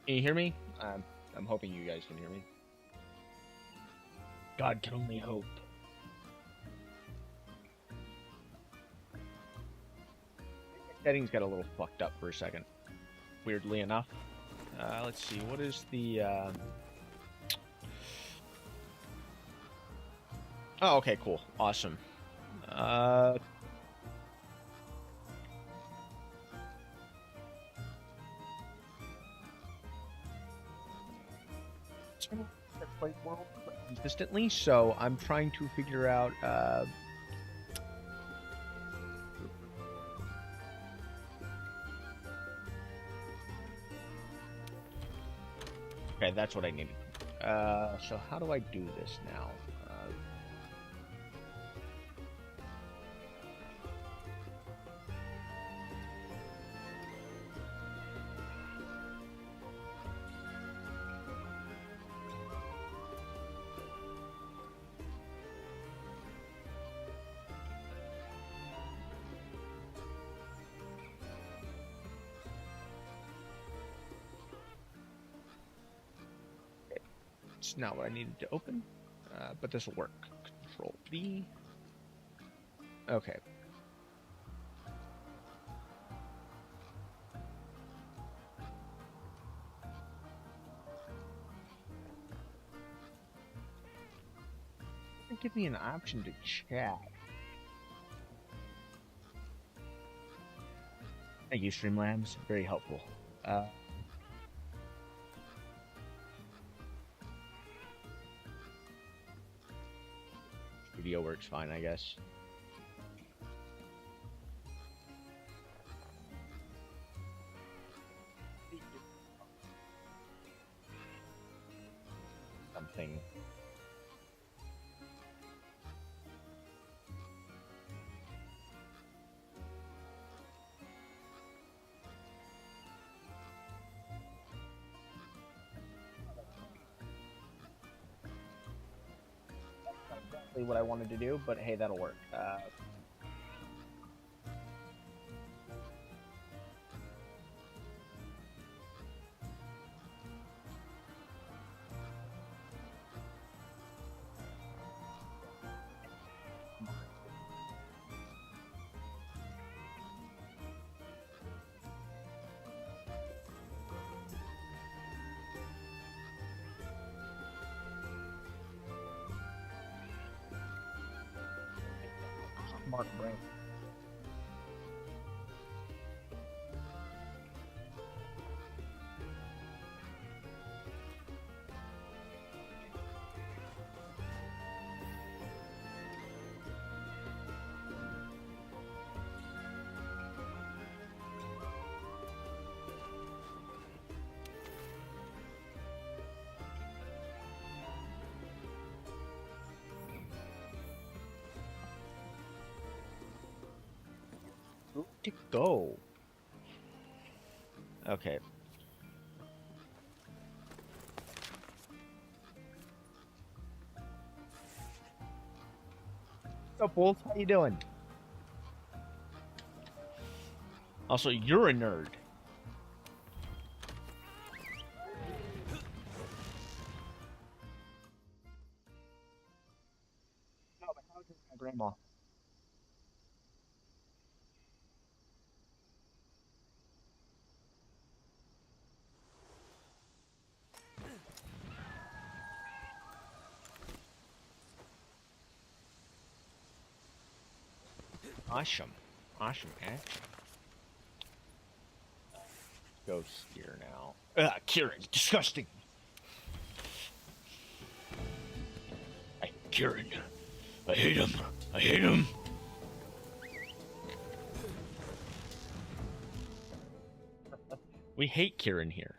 Can you hear me? I'm hoping you guys can hear me. God can only hope. Settings got a little fucked up for a second. Weirdly enough. Let's see. What is the? Oh, okay, cool, awesome. Uh, play world consistently, so I'm trying to figure out. Okay, that's what I needed. So how do I do this now? It's not what I needed to open, but this will work. Control V. Okay. Give me an option to chat. Thank you, Streamlabs. Very helpful. Video works fine, I guess. Something. Exactly what I wanted to do, but hey, that'll work. Mark Brain. Where to go? Okay. What's up, Wolf? How you doing? Also, you're a nerd. No, but how is my grandma? Awesome. Awesome action. Ghost here now. Kieran, disgusting. Kieran. I hate him. I hate him. We hate Kieran here.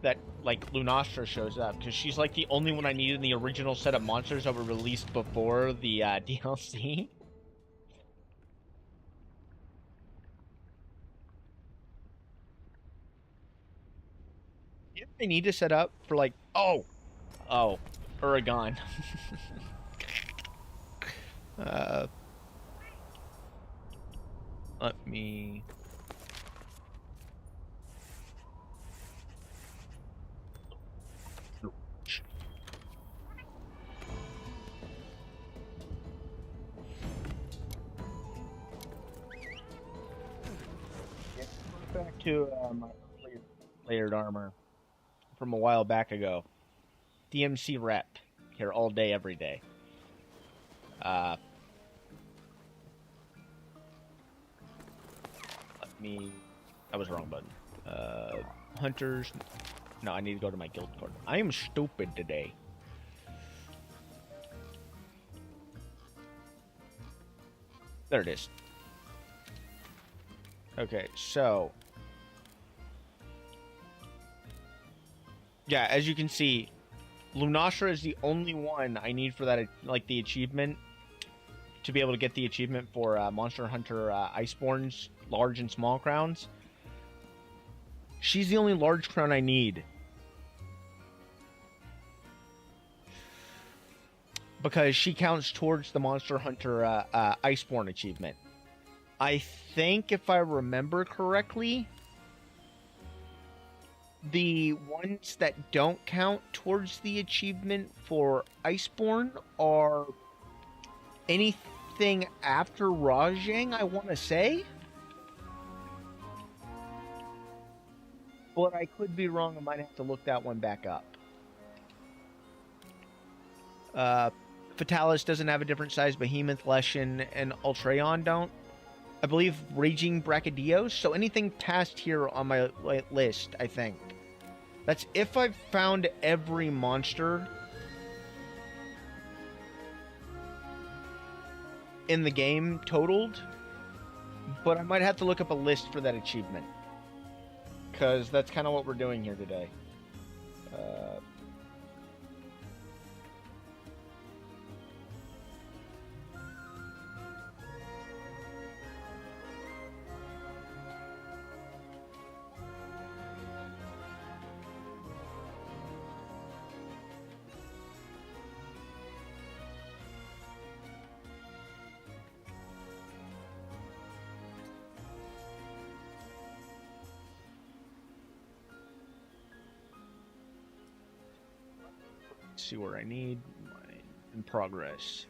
That like Lunastra shows up because she's like the only one I need in the original set of monsters that were released before the DLC. Yeah, I need to set up for like, oh, Oregon. uh, let me. Yeah, back to my earlier layered armor from a while back ago. DMC rep here all day, every day. Uh, let me. That was the wrong button. Hunters. No, I need to go to my guild card. I am stupid today. There it is. Okay, so yeah, as you can see, Lunastra is the only one I need for that, like the achievement, to be able to get the achievement for Monster Hunter Iceborne's large and small crowns. She's the only large crown I need. Because she counts towards the Monster Hunter Iceborne achievement. I think, if I remember correctly, the ones that don't count towards the achievement for Iceborne are anything after Rajang, I want to say. But I could be wrong. I might have to look that one back up. Fatalis doesn't have a different size. Behemoth, Leshen, and Ultreon don't. I believe Raging Brachydios. So anything past here on my list, I think. That's if I've found every monster in the game totaled. But I might have to look up a list for that achievement. Because that's kind of what we're doing here today. See where I need. In progress.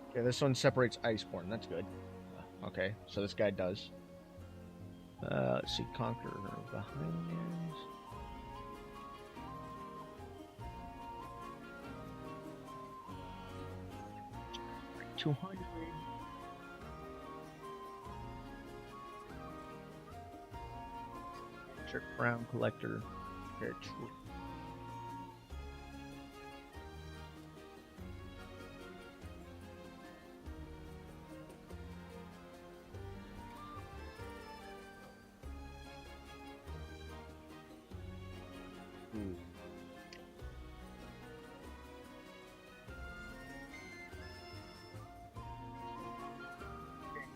Okay, this one separates Iceborne. That's good. Okay, so this guy does. Let's see, Conqueror behind 200. Trick Brown Collector.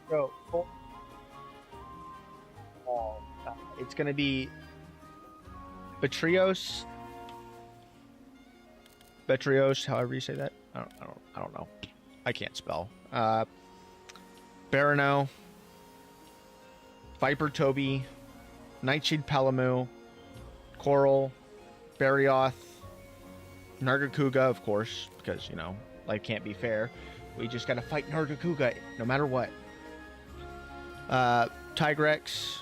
So, it's going to be Betrios, however you say that. I don't know. I can't spell. Barano, Viper Toby, Nightshade Palamu, Coral, Barioth, Nargacuga, of course, because, you know, life can't be fair. We just gotta fight Nargacuga no matter what. Tigrex,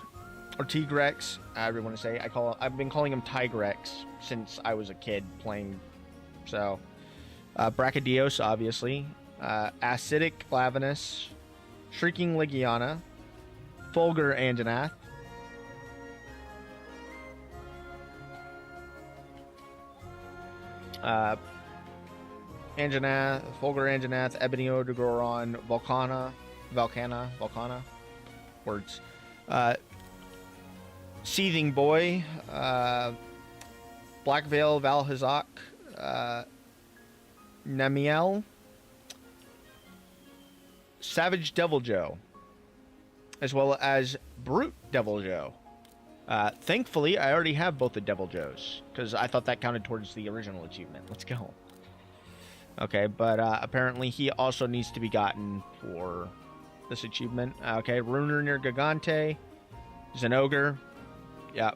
or Tigrex, however you want to say. I've been calling him Tigrex since I was a kid playing. So, Brachydios, obviously. Acidic Lavinus, Shrieking Legiana, Fulgur Anjanath, Fulgur Anjanath, Ebony Odogoron, Volcana, words. Seething Boy, Black Veil Valhazak, Nemiel, Savage Devil Joe, as well as Brute Devil Joe. Thankfully, I already have both the Devil Joes, because I thought that counted towards the original achievement. Let's go. Okay, but apparently he also needs to be gotten for this achievement. Okay, Runer near Gigante, Zenogre. Yeah,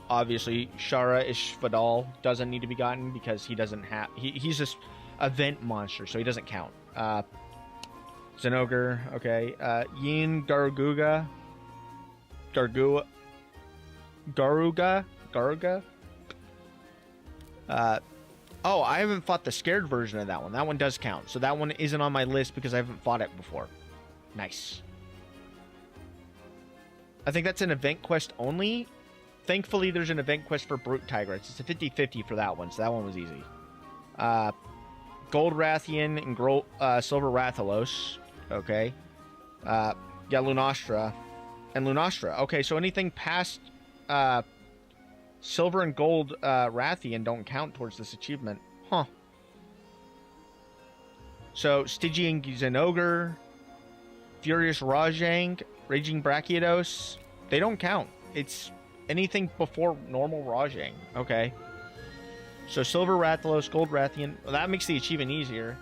obviously Shara Ishvadal doesn't need to be gotten because he doesn't have... He's this event monster, so he doesn't count. Zenogre, okay. Yin Garuga. Garuga? Oh, I haven't fought the scared version of that one. That one does count. So that one isn't on my list because I haven't fought it before. Nice. I think that's an event quest only. Thankfully, there's an event quest for Brute Tigrex. It's a 50-50 for that one, so that one was easy. Gold Rathian and Silver Rathalos. Okay. Yeah, Lunastra. And Lunastra. Okay, so anything past Silver and Gold Rathian don't count towards this achievement. Huh. So, Stygian Zenogre, Furious Rajang, Raging Brachiodos, they don't count. It's anything before normal Rajang. Okay. So, Silver Rathalos, Gold Rathian, well, that makes the achievement easier.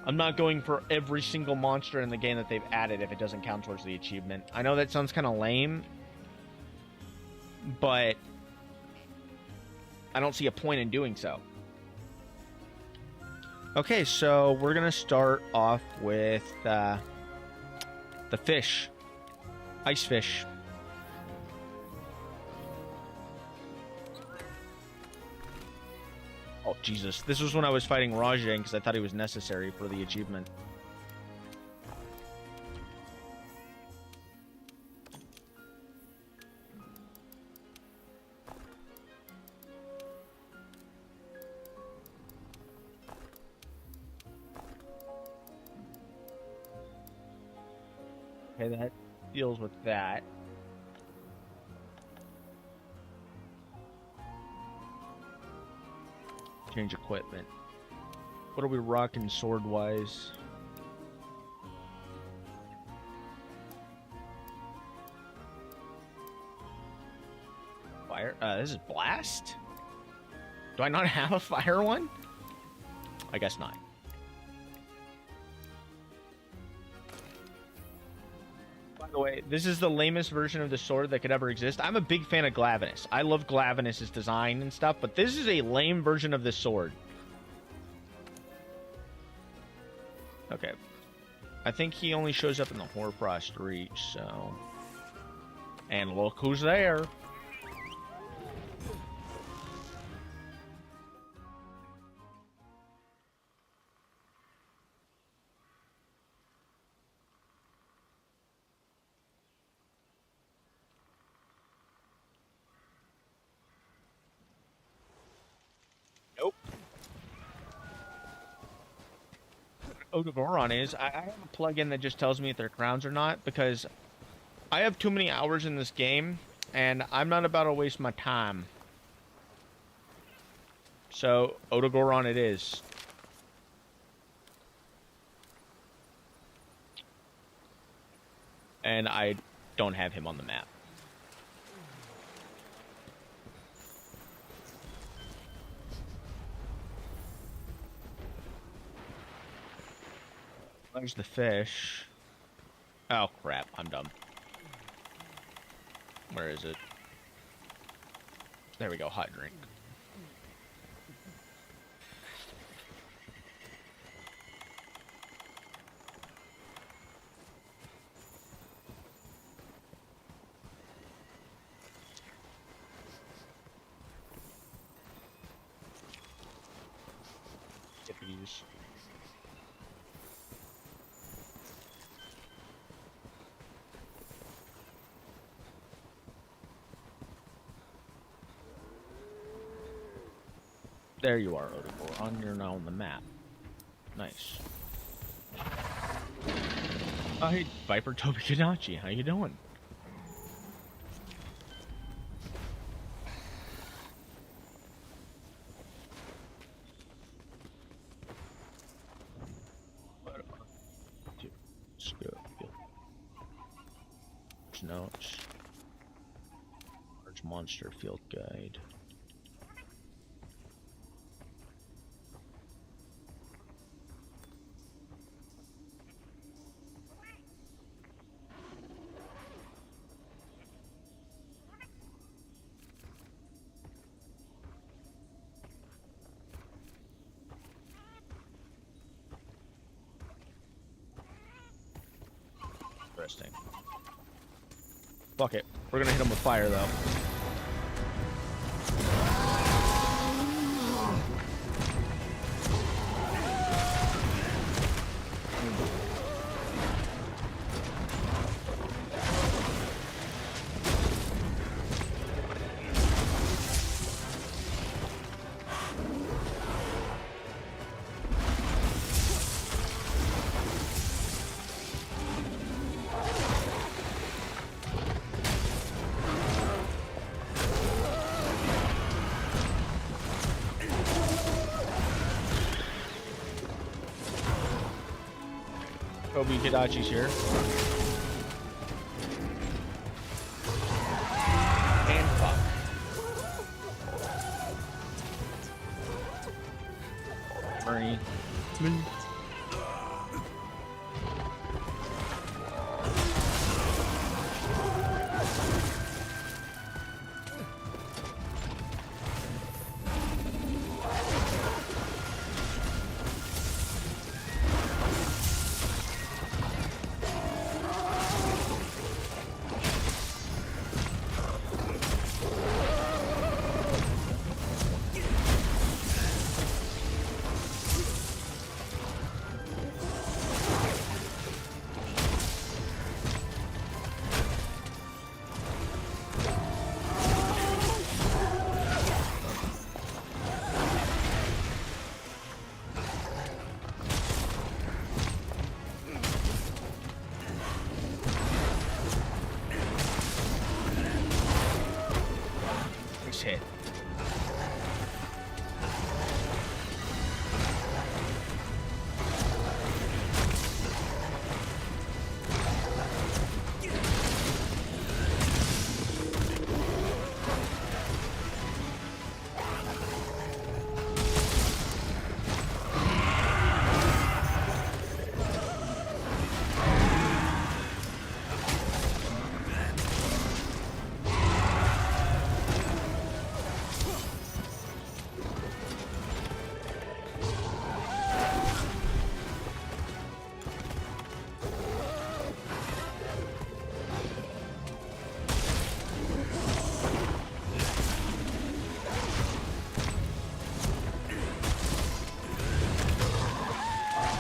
I'm not going for every single monster in the game that they've added if it doesn't count towards the achievement. I know that sounds kind of lame, but I don't see a point in doing so. Okay, so we're going to start off with the fish. Ice fish. Oh, Jesus. This was when I was fighting Rajang because I thought he was necessary for the achievement. Okay, that deals with that. Change equipment. What are we rocking sword-wise? Fire? This is Blast? Do I not have a fire one? I guess not. By the way, this is the lamest version of the sword that could ever exist. I'm a big fan of Glavenus. I love Glavenus' design and stuff, but this is a lame version of this sword. Okay. I think he only shows up in the Horfrost Reach, so... And look who's there! Nope. Odogoron is. I have a plugin that just tells me if they're crowns or not, because I have too many hours in this game, and I'm not about to waste my time. So, Odogoron it is. And I don't have him on the map. There's the fish. Oh, crap. I'm dumb. Where is it? There we go. Hot drink. Tippies. There you are, Odogoron. You're now on the map. Nice. Oh, hey, Viper Toby Kanachi. How you doing? Player's notes. Large monster field guide. Interesting. Fuck it. We're gonna hit him with fire, though. Kobe Kadachi's here. And fuck. Murray. Hit.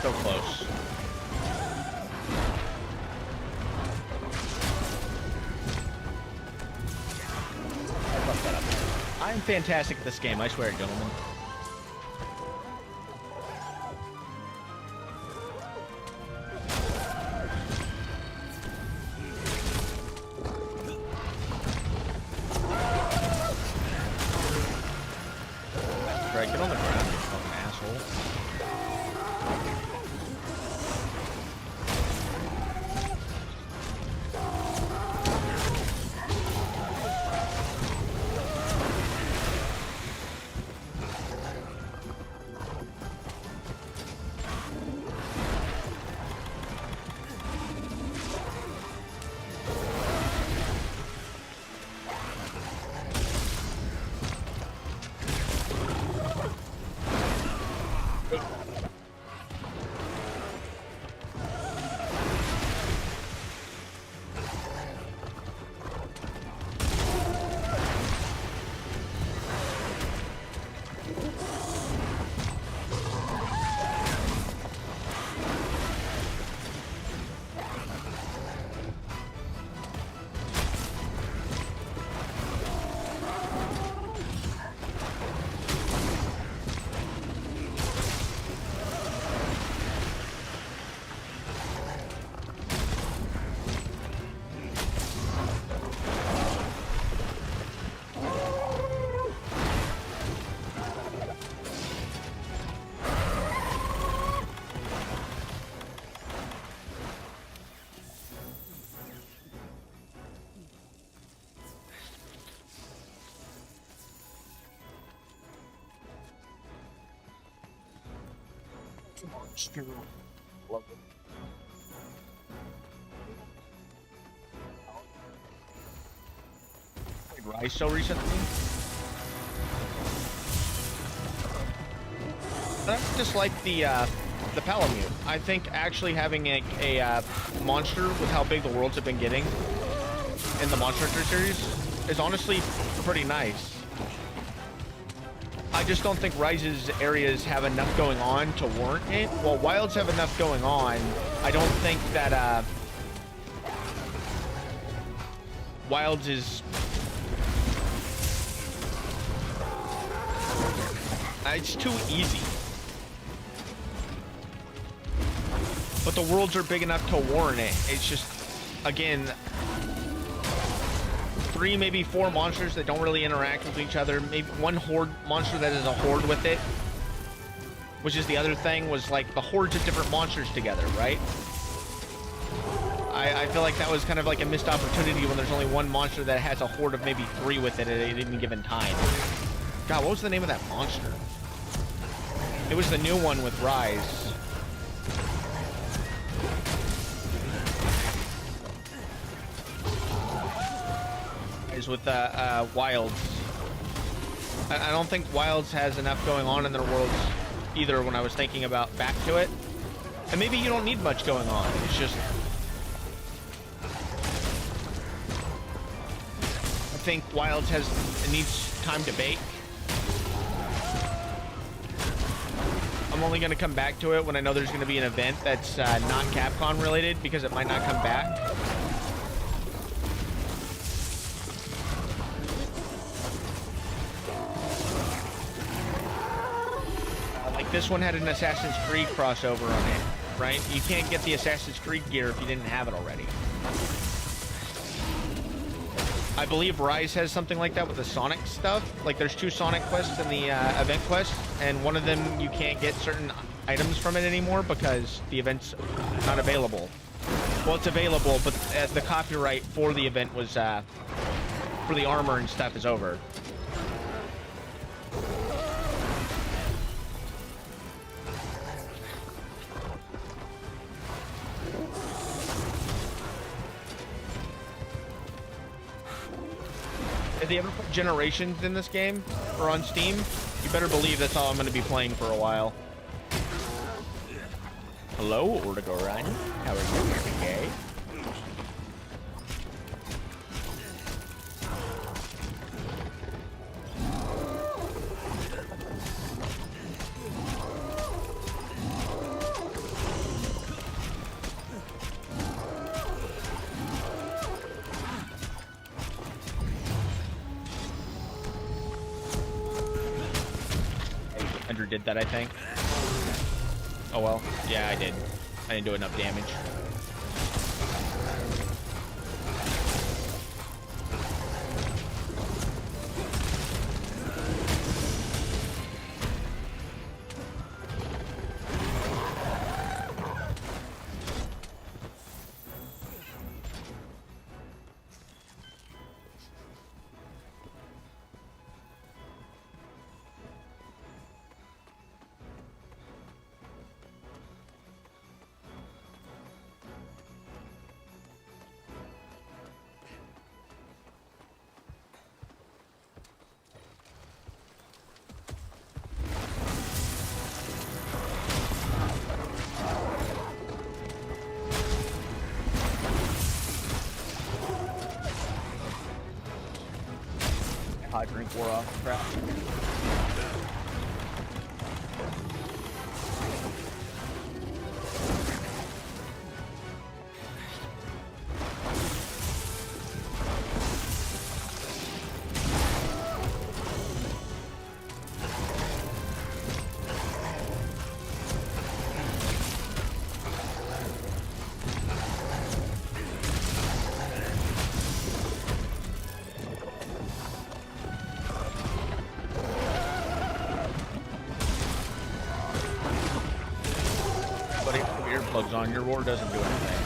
So close. I fucked that up. I'm fantastic at this game, I swear, gentlemen. Right, get on the ground, you fucking asshole. Rise so recently. I just like the Palamute. I think actually having a monster with how big the worlds have been getting in the Monster Hunter series is honestly pretty nice. I just don't think Rise's areas have enough going on to warrant it. While Wilds have enough going on, I don't think that Wilds is... it's too easy. But the worlds are big enough to warrant it. It's just, again, 3, maybe 4 monsters that don't really interact with each other. Maybe one horde monster that is a horde with it. Which is the other thing, was like the hordes of different monsters together, right? I feel like that was kind of like a missed opportunity when there's only one monster that has a horde of maybe 3 with it at any given time. God, what was the name of that monster? It was the new one with Rise. Is with Wilds. I don't think Wilds has enough going on in their worlds either when I was thinking about back to it. And maybe you don't need much going on. It's just... I think Wilds needs time to bake. I'm only going to come back to it when I know there's going to be an event that's not Capcom related, because it might not come back. Like this one had an Assassin's Creed crossover on it, right? You can't get the Assassin's Creed gear if you didn't have it already. I believe Rise has something like that with the Sonic stuff. Like there's 2 Sonic quests in the event quest, and one of them you can't get certain items from it anymore because the event's not available. Well, it's available, but the copyright for the event was for the armor and stuff is over. If they ever put Generations in this game, or on Steam, you better believe that's all I'm going to be playing for a while. Hello, Ortigoran. How are you, Mr. Gay? Did that, I think. Oh well. Yeah, I did. I didn't do enough damage. Hot drink wore off. Crap. Earplugs on, your roar doesn't do anything.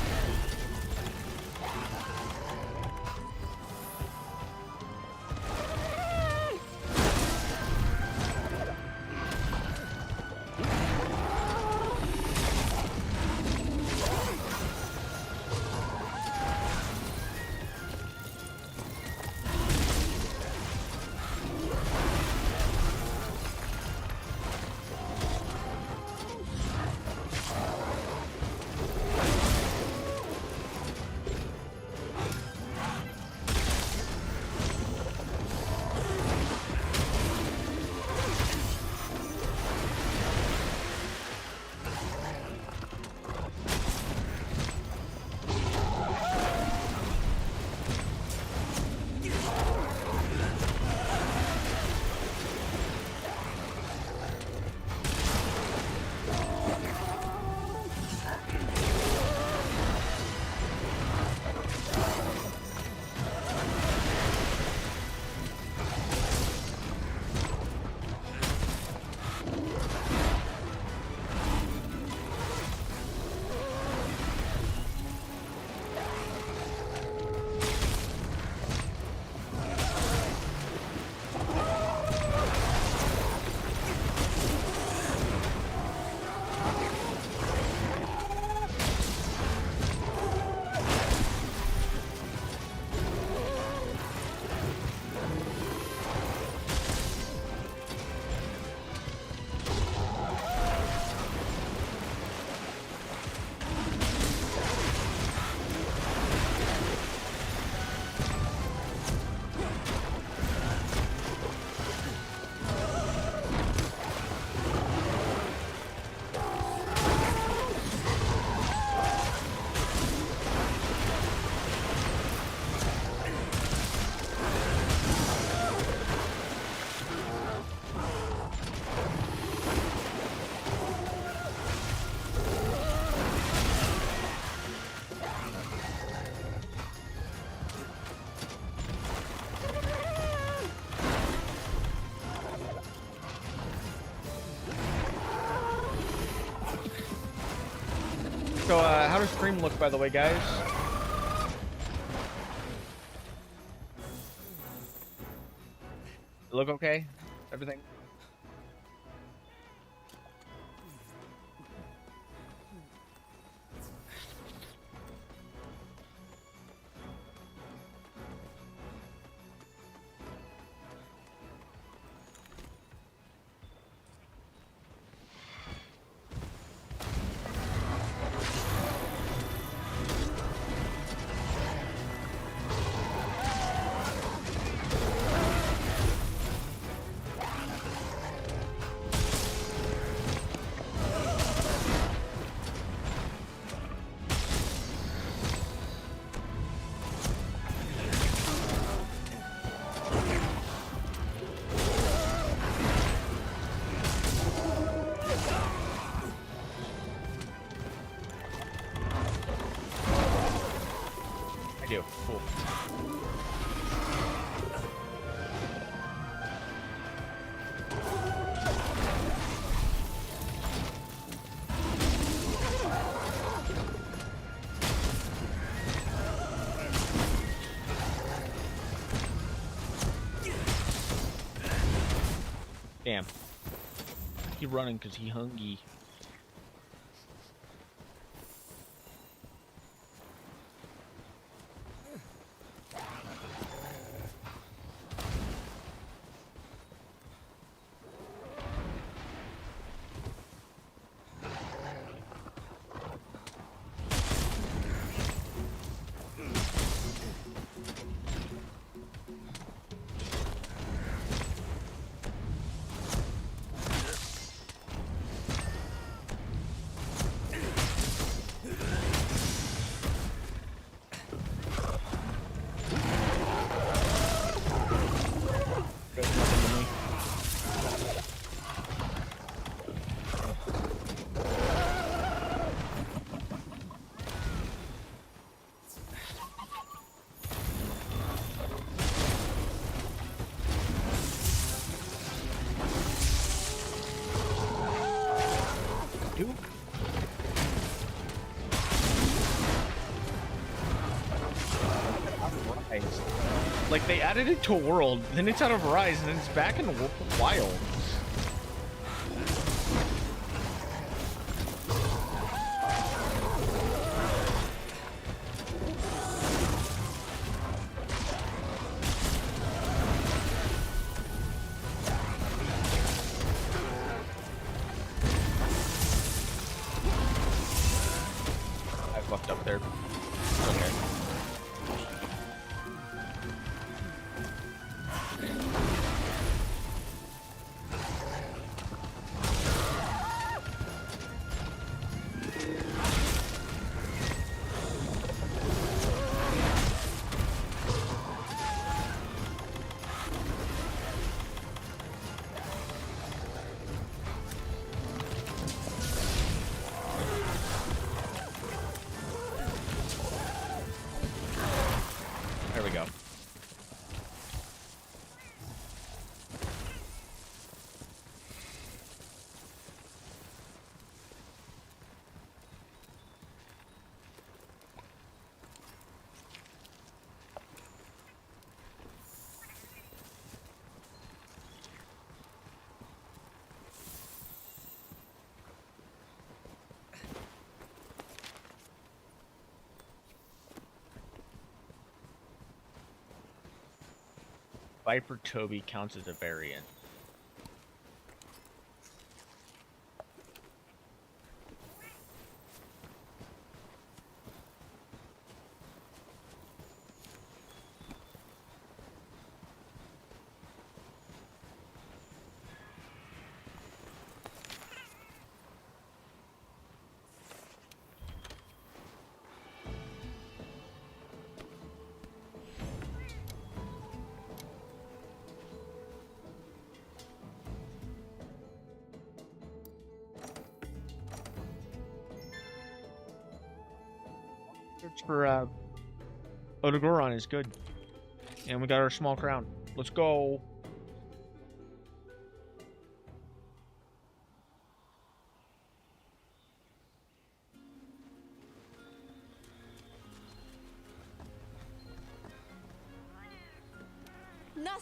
So, how does stream look, by the way, guys? Look okay? Everything? I do. Cool. Damn. Keep running because he hungry. Like, they added it to World, then it's out of Rise, and then it's back in the Wild. I fucked up there. Okay. There we go. Viper Toby counts as a variant. Search for Odogoron is good. And we got our small crown. Let's go.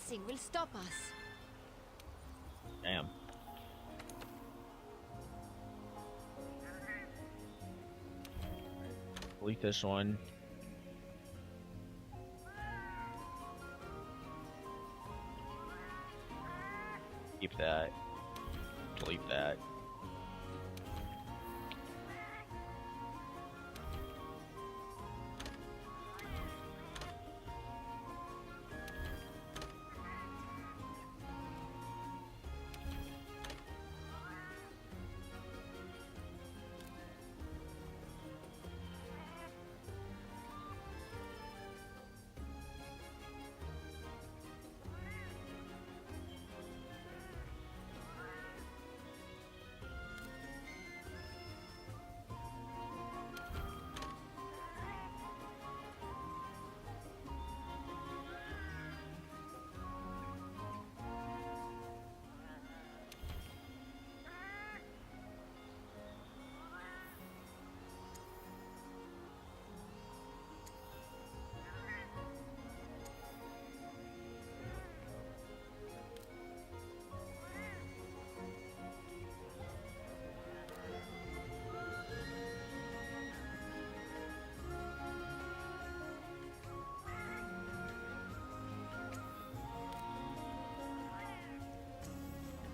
nothing will stop us. Damn. Delete this one. Keep that. Delete that.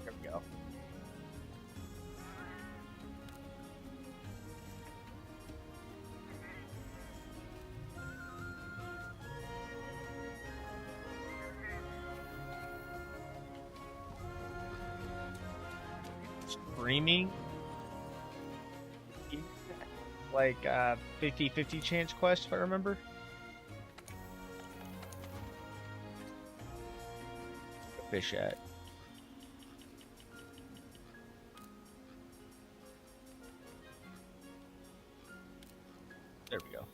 There we go. Screaming? Like 50-50 chance quest, if I remember. Fish at. There we go.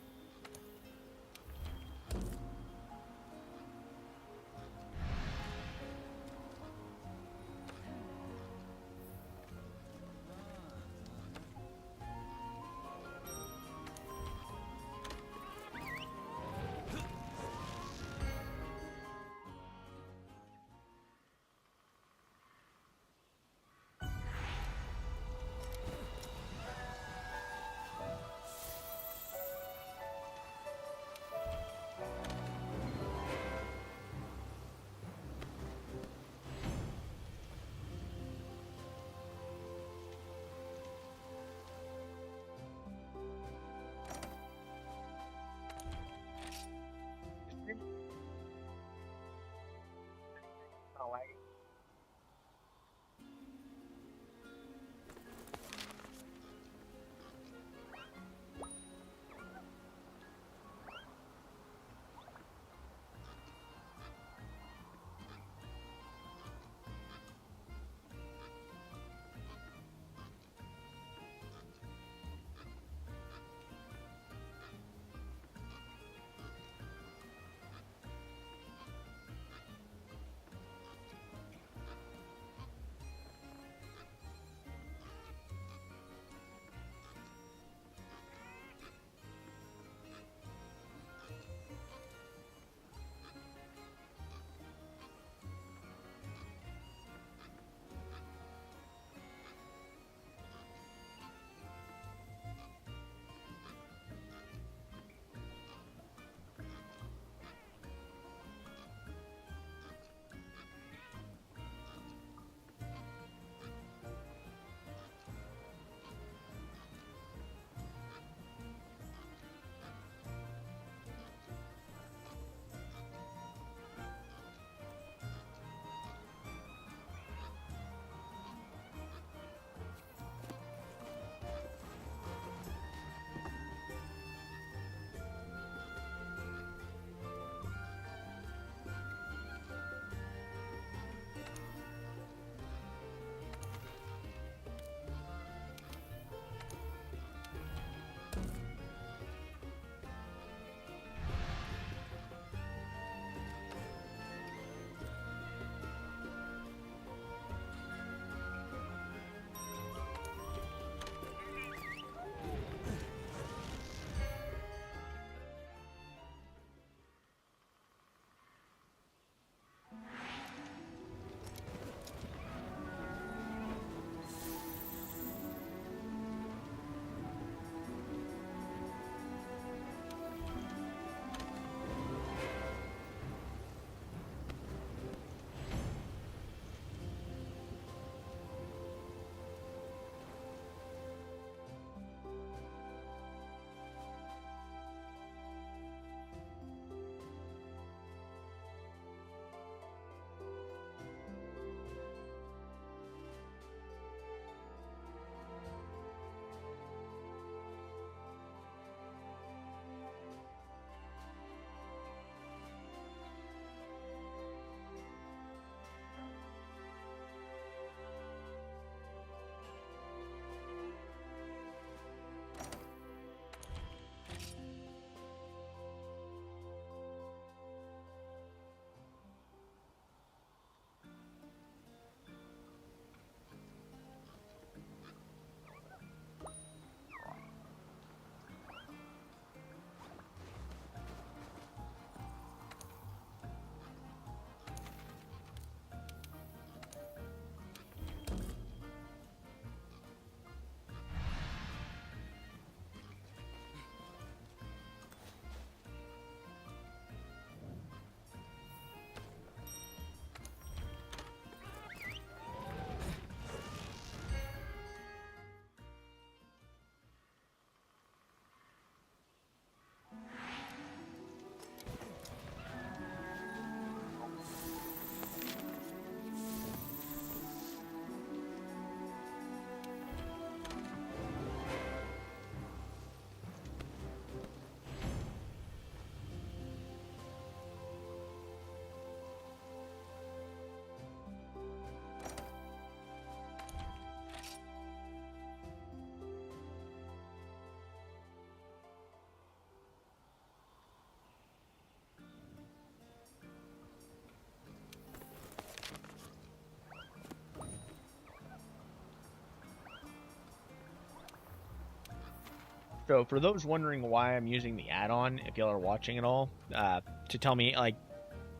So for those wondering why I'm using the add-on, if y'all are watching at all, to tell me like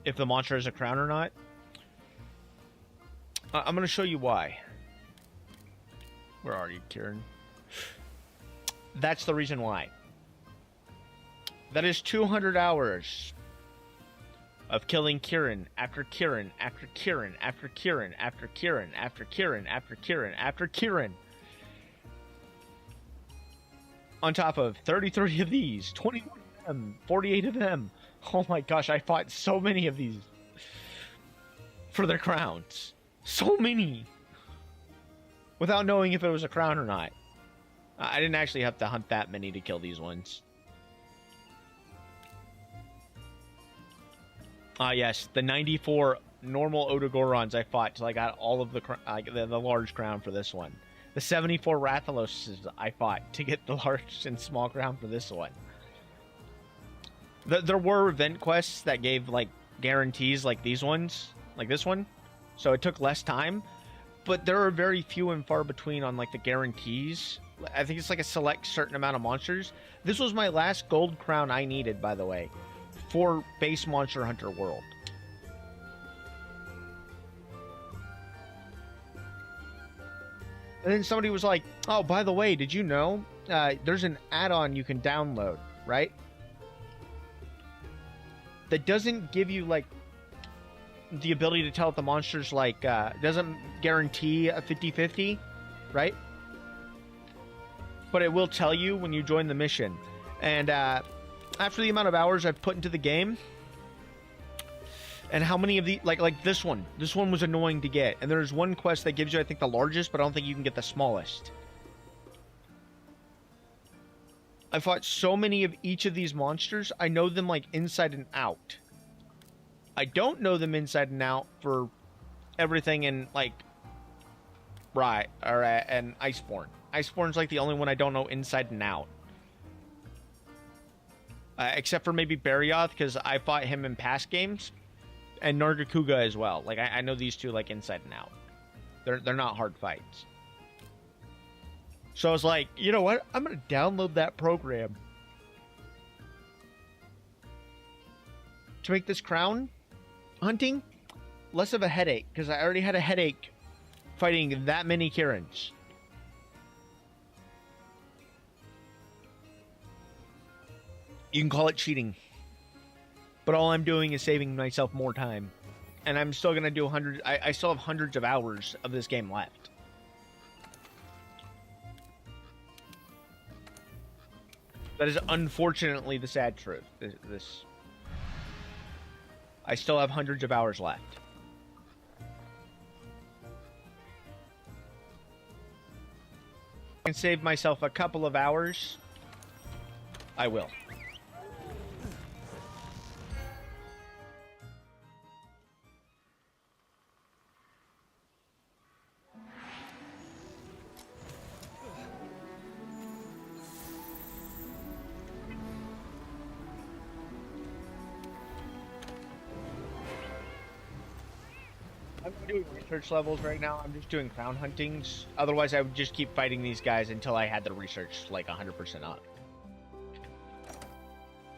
if the monster has a crown or not, I'm gonna show you why. Where are you, Kieran? That's the reason why. That is 200 hours of killing Kieran after Kieran after Kieran after Kieran after Kieran after Kieran after Kieran after Kieran. On top of 33 of these, 21 of them, 48 of them. Oh my gosh, I fought so many of these for their crowns. So many. Without knowing if it was a crown or not. I didn't actually have to hunt that many to kill these ones. Yes, the 94 normal Odogorons I fought till I got all of the large crown for this one. The 74 Rathaloses I fought to get the large and small crown for this one. There were event quests that gave like guarantees like these ones, like this one. So it took less time, but there are very few and far between on like the guarantees. I think it's like a select certain amount of monsters. This was my last gold crown I needed, by the way, for base Monster Hunter World. And then somebody was like, oh, by the way, did you know there's an add-on you can download, right? That doesn't give you, like, the ability to tell if the monster's, like, doesn't guarantee a 50-50, right? But it will tell you when you join the mission. And after the amount of hours I've put into the game, and how many of the like this one was annoying to get, and there's one quest that gives you I think the largest, but I don't think you can get the smallest. I fought so many of each of these monsters, I know them like inside and out. I don't know them inside and out for everything in like and Iceborne. Iceborne's like the only one I don't know inside and out. Except for maybe Barioth, because I fought him in past games. And Nargacuga as well. Like, I know these two, like, inside and out. They're not hard fights. So I was like, you know what? I'm going to download that program. To make this crown hunting less of a headache. Because I already had a headache fighting that many Kirans. You can call it cheating. But all I'm doing is saving myself more time. And I'm still going to do I still have hundreds of hours of this game left. That is unfortunately the sad truth. I still have hundreds of hours left. I can save myself a couple of hours. I will. I'm doing research levels right now. I'm just doing crown huntings. Otherwise, I would just keep fighting these guys until I had the research like 100% up.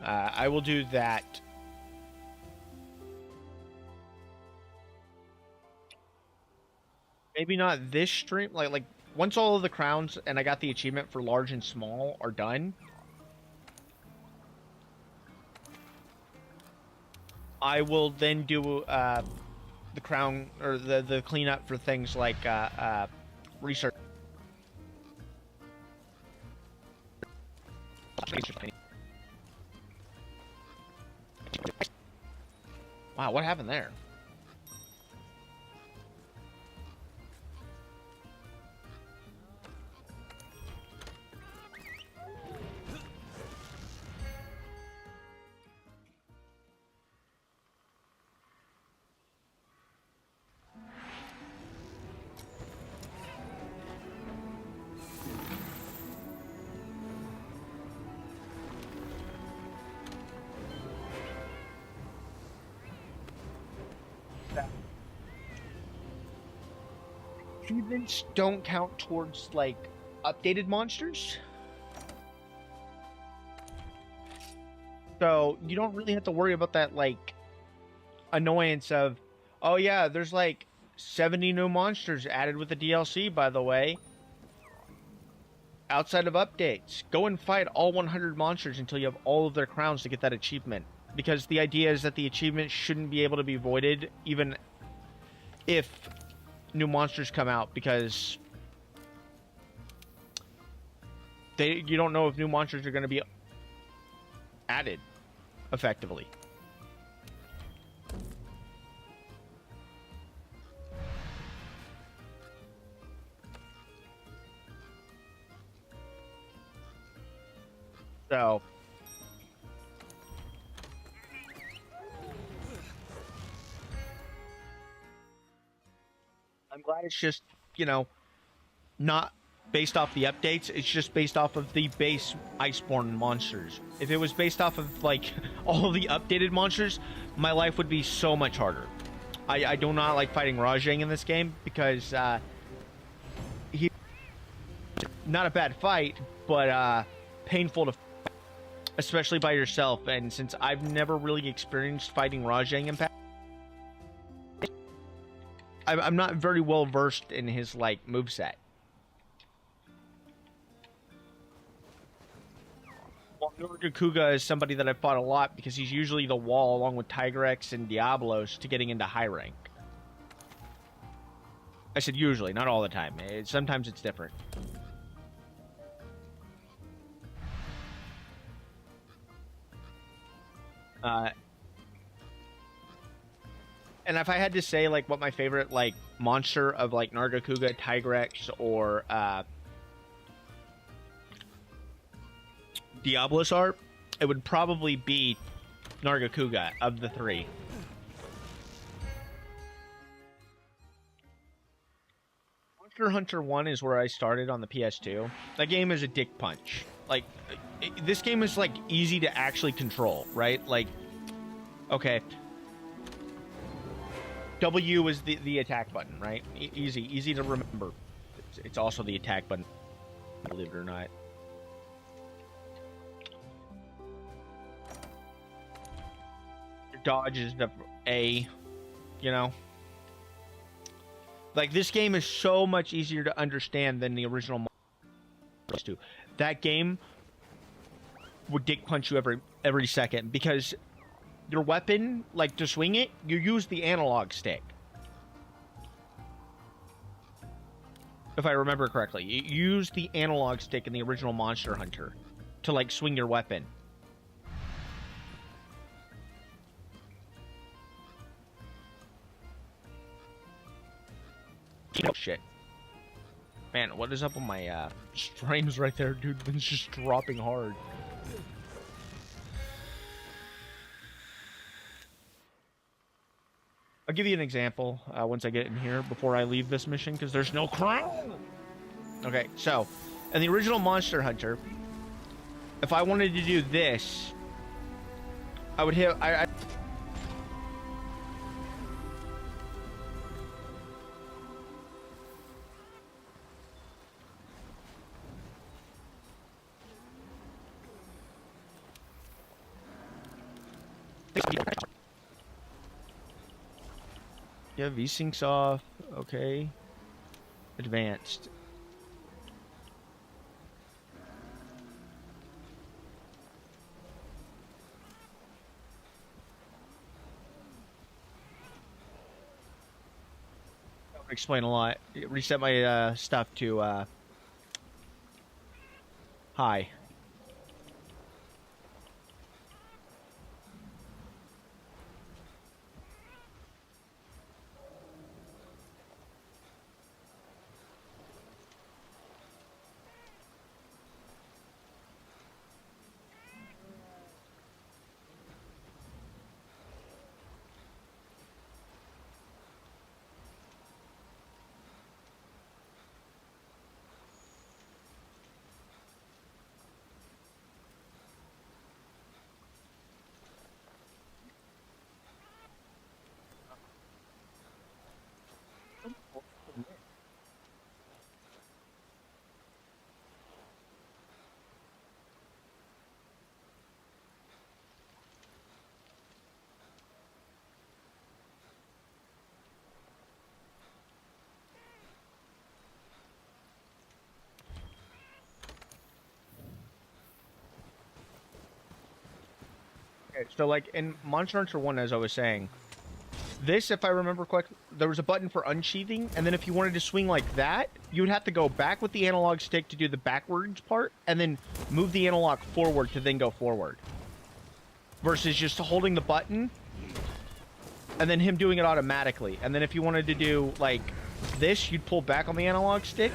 I will do that. Maybe not this stream. Like once all of the crowns and I got the achievement for large and small are done, I will then do the crown or the cleanup for things like research. Wow, what happened there? Achievements don't count towards like updated monsters. So you don't really have to worry about that like annoyance of, oh yeah, there's like 70 new monsters added with the DLC, by the way. Outside of updates, go and fight all 100 monsters until you have all of their crowns to get that achievement. Because the idea is that the achievement shouldn't be able to be voided even if new monsters come out, because you don't know if new monsters are going to be added effectively. So I'm glad it's just, you know, not based off the updates. It's just based off of the base Iceborne monsters. If it was based off of like all of the updated monsters, my life would be so much harder. I do not like fighting Rajang in this game because he's not a bad fight, but painful to, especially by yourself. And since I've never really experienced fighting Rajang in past, I'm not very well versed in his like moveset. Well, Nurgakuga is somebody that I've fought a lot because he's usually the wall along with Tigrex and Diablos to getting into high rank. I said usually, not all the time. Sometimes it's different. And if I had to say like what my favorite like monster of like Nargacuga, Tigrex, or Diablos are, it would probably be Nargacuga of the three. Monster Hunter 1 is where I started on the PS2. That game is a dick punch. Like, this game is like easy to actually control, right? Like, okay. W is the attack button, right? Easy to remember. It's also the attack button, believe it or not. Your dodge is the A, you know? Like, this game is so much easier to understand than the original Monster 2. That game would dick punch you every second, because your weapon, like, to swing it, you use the analog stick. If I remember correctly. You use the analog stick in the original Monster Hunter to, like, swing your weapon. Oh, shit. Man, what is up with my, frames right there, dude? It's just dropping hard. I'll give you an example once I get in here before I leave this mission, because there's no crown. Okay, so in the original Monster Hunter, if I wanted to do this, I would hit. Yeah, V-Sync's off. Okay. Advanced. That would explain a lot. Reset my stuff to high. So like in Monster Hunter 1, as I was saying, this, if I remember correctly, there was a button for unsheathing, and then if you wanted to swing like that, you would have to go back with the analog stick to do the backwards part, and then move the analog forward to then go forward. Versus just holding the button, and then him doing it automatically. And then if you wanted to do, like, this, you'd pull back on the analog stick.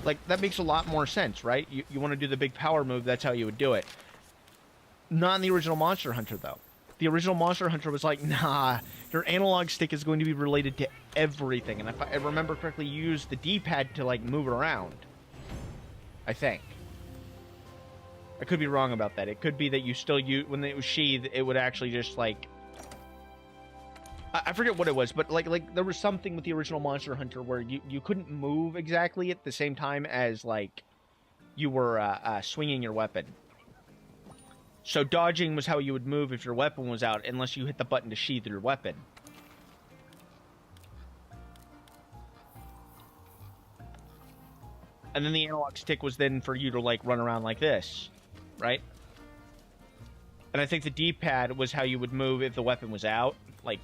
Like, that makes a lot more sense, right? You want to do the big power move, that's how you would do it. Not in the original Monster Hunter, though. The original Monster Hunter was like, nah, your analog stick is going to be related to everything. And if I remember correctly, you use the D-pad to, like, move around. I think. I could be wrong about that. It could be that you still use, when it was sheathed, it would actually just, like... I forget what it was, but, like there was something with the original Monster Hunter where you couldn't move exactly at the same time as, like, you were swinging your weapon. So dodging was how you would move if your weapon was out, unless you hit the button to sheath your weapon. And then the analog stick was then for you to, like, run around like this, right? And I think the D-pad was how you would move if the weapon was out, like...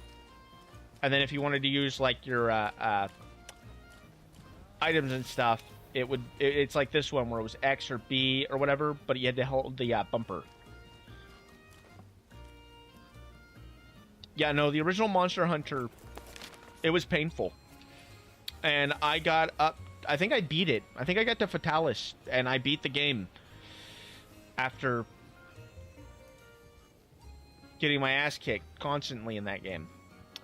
And then if you wanted to use, like, your items and stuff, it's like this one where it was X or B or whatever, but you had to hold the bumper. Yeah, no, the original Monster Hunter, it was painful. And I got up, I think I beat it. I think I got to Fatalis, and I beat the game after getting my ass kicked constantly in that game.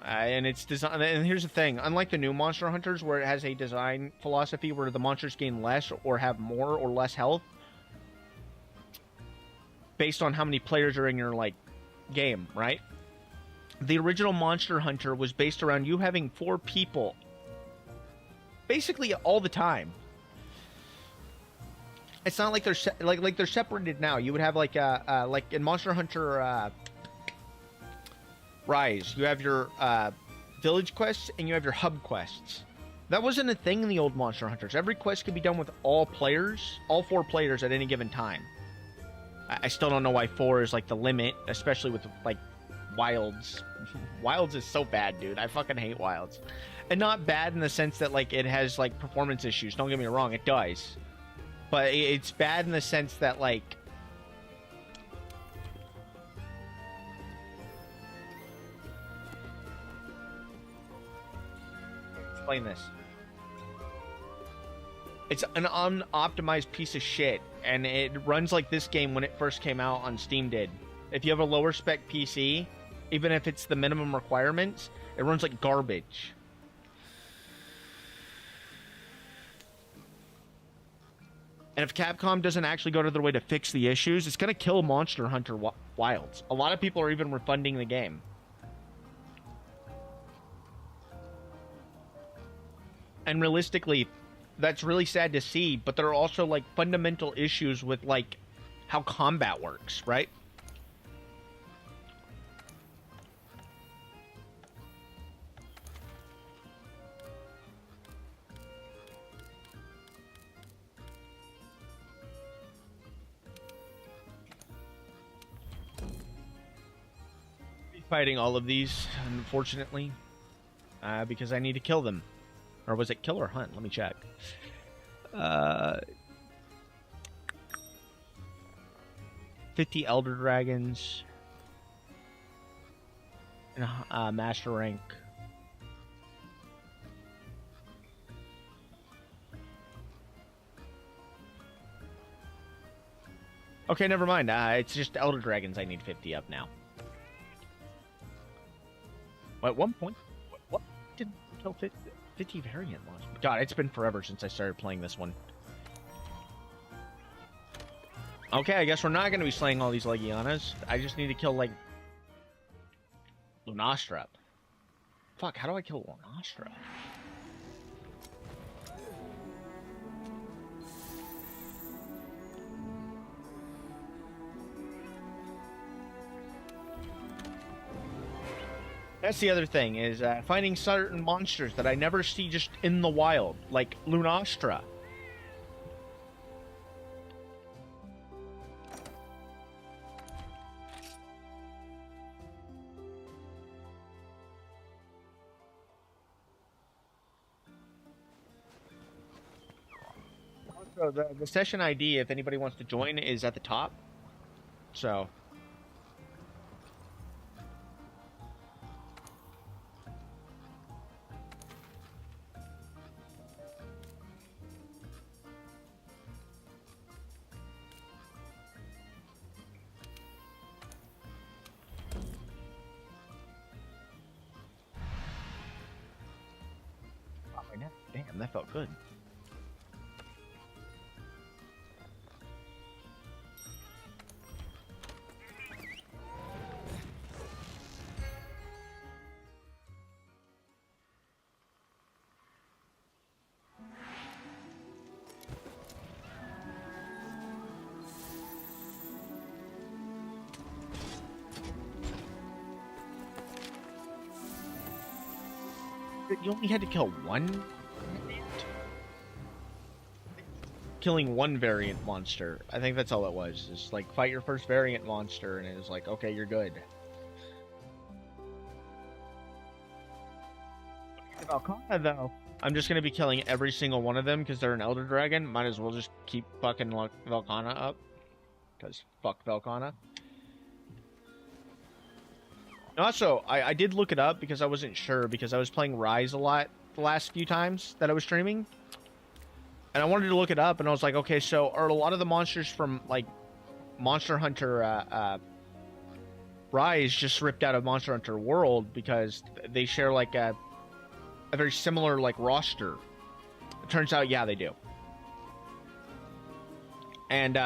And it's design. And here's the thing: unlike the new Monster Hunters, where it has a design philosophy where the monsters gain less or have more or less health based on how many players are in your, like, game, right? The original Monster Hunter was based around you having 4 people basically all the time. It's not like they're like they're separated now. You would have like in Monster Hunter Rise, you have your village quests and you have your hub quests. That wasn't a thing in the old Monster Hunters. Every quest could be done with all players, all 4 players at any given time. I still don't know why 4 is like the limit, especially with, like, Wilds. Wilds is so bad, dude. I fucking hate Wilds. And not bad in the sense that, like, it has, like, performance issues. Don't get me wrong, it does. But it's bad in the sense that, like... Explain this. It's an unoptimized piece of shit, and it runs like this game when it first came out on Steam did. If you have a lower spec PC, even if it's the minimum requirements, it runs like garbage. And if Capcom doesn't actually go to their way to fix the issues, it's going to kill Monster Hunter Wilds. A lot of people are even refunding the game. And realistically, that's really sad to see, but there are also, like, fundamental issues with, like, how combat works, right? Fighting all of these, unfortunately, because I need to kill them. Or was it kill or hunt? Let me check. 50 Elder Dragons. And Master Rank. Okay, never mind. It's just Elder Dragons I need 50 up now. At one point, what did kill 50 variant launch? God, it's been forever since I started playing this one. Okay, I guess we're not going to be slaying all these Legianas. I just need to kill, like, Lunastra. Fuck, how do I kill Lunastra? That's the other thing, is finding certain monsters that I never see just in the wild, like Lunastra. So the session ID, if anybody wants to join, is at the top. So. Oh, my neck. Damn, that felt good. You only had to kill one? Killing one variant monster. I think that's all it was. Just like fight your first variant monster, and it was like, okay, you're good. Valkana, though, I'm just gonna be killing every single one of them because they're an Elder Dragon. Might as well just keep fucking Valkana up. Because fuck Valkana. Also, I did look it up because I wasn't sure, because I was playing Rise a lot the last few times that I was streaming. And I wanted to look it up, and I was like, okay, so are a lot of the monsters from, like, Monster Hunter Rise just ripped out of Monster Hunter World because they share, like, a very similar, like, roster? It turns out, yeah, they do. And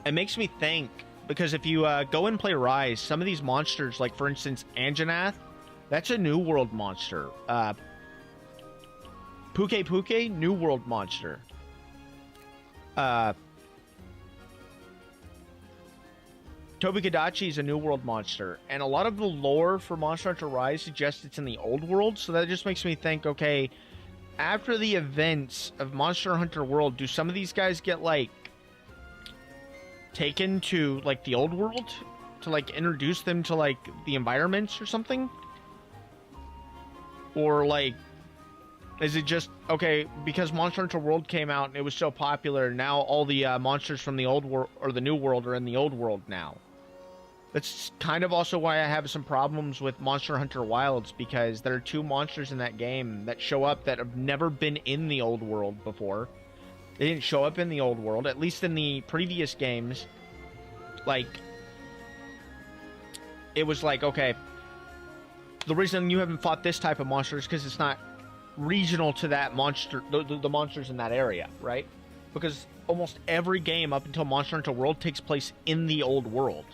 it makes me think, because if you go and play Rise, some of these monsters, like, for instance, Anjanath, that's a New World monster. Puke Puke, New World monster. Tobikadachi is a New World monster. And a lot of the lore for Monster Hunter Rise suggests it's in the Old World, so that just makes me think, okay, after the events of Monster Hunter World, do some of these guys get, like, taken to, like, the Old World to, like, introduce them to, like, the environments or something? Or, like, is it just, okay, because Monster Hunter World came out and it was so popular, now all the monsters from the Old World or the New World are in the Old World now? That's kind of also why I have some problems with Monster Hunter Wilds, because there are two monsters in that game that show up that have never been in the Old World before. They didn't show up in the Old World, at least in the previous games. Like, it was like, okay, the reason you haven't fought this type of monster is because it's not regional to that monster, the monsters in that area, right? Because almost every game up until Monster Hunter World takes place in the Old World.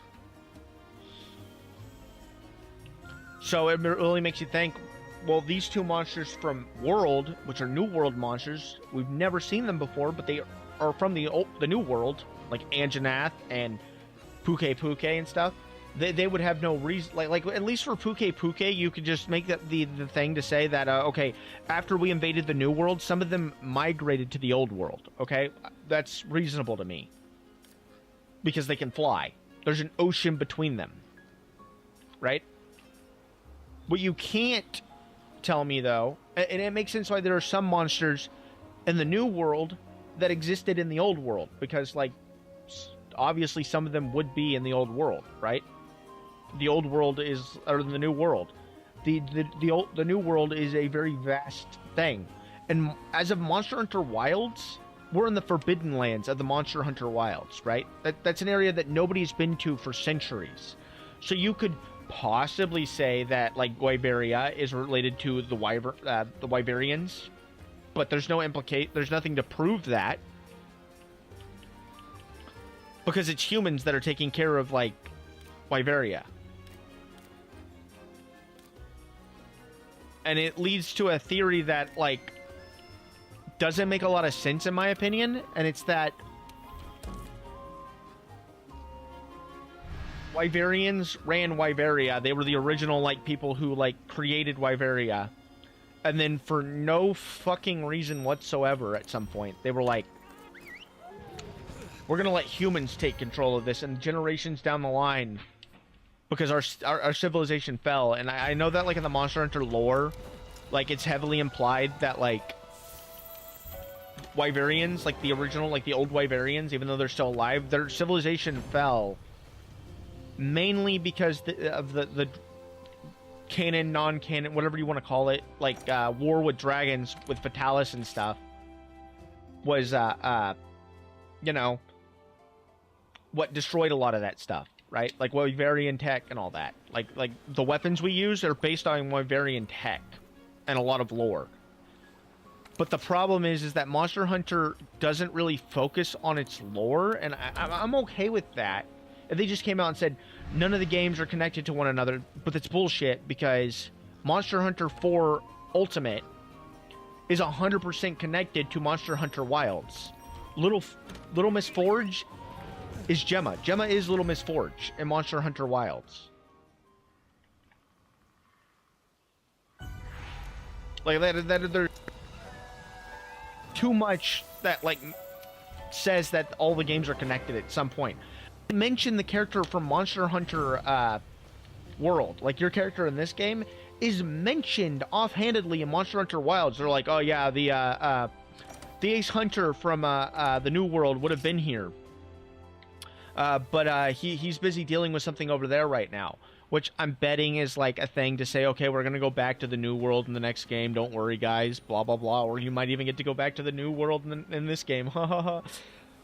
So it really makes you think, well, these two monsters from World, which are New World monsters, we've never seen them before, but they are from the New World, like Anjanath and Puke Puke and stuff. They would have no reason, like at least for Puke Puke, you could just make that the thing to say that, okay, after we invaded the New World, some of them migrated to the Old World, okay? That's reasonable to me. Because they can fly. There's an ocean between them. Right? What you can't tell me, though, and it makes sense why there are some monsters in the New World that existed in the Old World, because, like, obviously some of them would be in the Old World, right? The Old World is, or the New World. The New World is a very vast thing. And as of Monster Hunter Wilds, we're in the Forbidden Lands of the Monster Hunter Wilds, right? That's an area that nobody's been to for centuries. So you could possibly say that, like, Wyveria is related to the Wyverians, but there's nothing to prove that, because it's humans that are taking care of, like, Wyveria. And it leads to a theory that, like, doesn't make a lot of sense in my opinion, and it's that Wyverians ran Wyveria. They were the original, like, people who, like, created Wyveria. And then for no fucking reason whatsoever at some point, they were like, we're gonna let humans take control of this, and generations down the line, because our civilization fell. And I know that, like, in the Monster Hunter lore, like, it's heavily implied that, like, Wyverians, like the original, like the old Wyverians, even though they're still alive, their civilization fell mainly because of the canon, non-canon, whatever you want to call it, like war with dragons, with Fatalis and stuff, was, you know, what destroyed a lot of that stuff, right? Like Wyverian tech and all that. Like the weapons we use are based on Wyverian tech and a lot of lore. But the problem is that Monster Hunter doesn't really focus on its lore, and I'm okay with that. If they just came out and said, none of the games are connected to one another, but that's bullshit, because Monster Hunter 4 Ultimate is 100% connected to Monster Hunter Wilds. Little Miss Forge is Gemma. Gemma is Little Miss Forge in Monster Hunter Wilds. Like, there's too much that, like, says that all the games are connected at some point. Mention the character from Monster Hunter World. Like, your character in this game is mentioned offhandedly in Monster Hunter Wilds. They're like, oh yeah, the Ace Hunter from the New World would have been here. But he's busy dealing with something over there right now, which I'm betting is like a thing to say, okay, we're going to go back to the New World in the next game. Don't worry, guys, blah, blah, blah. Or you might even get to go back to the New World in this game.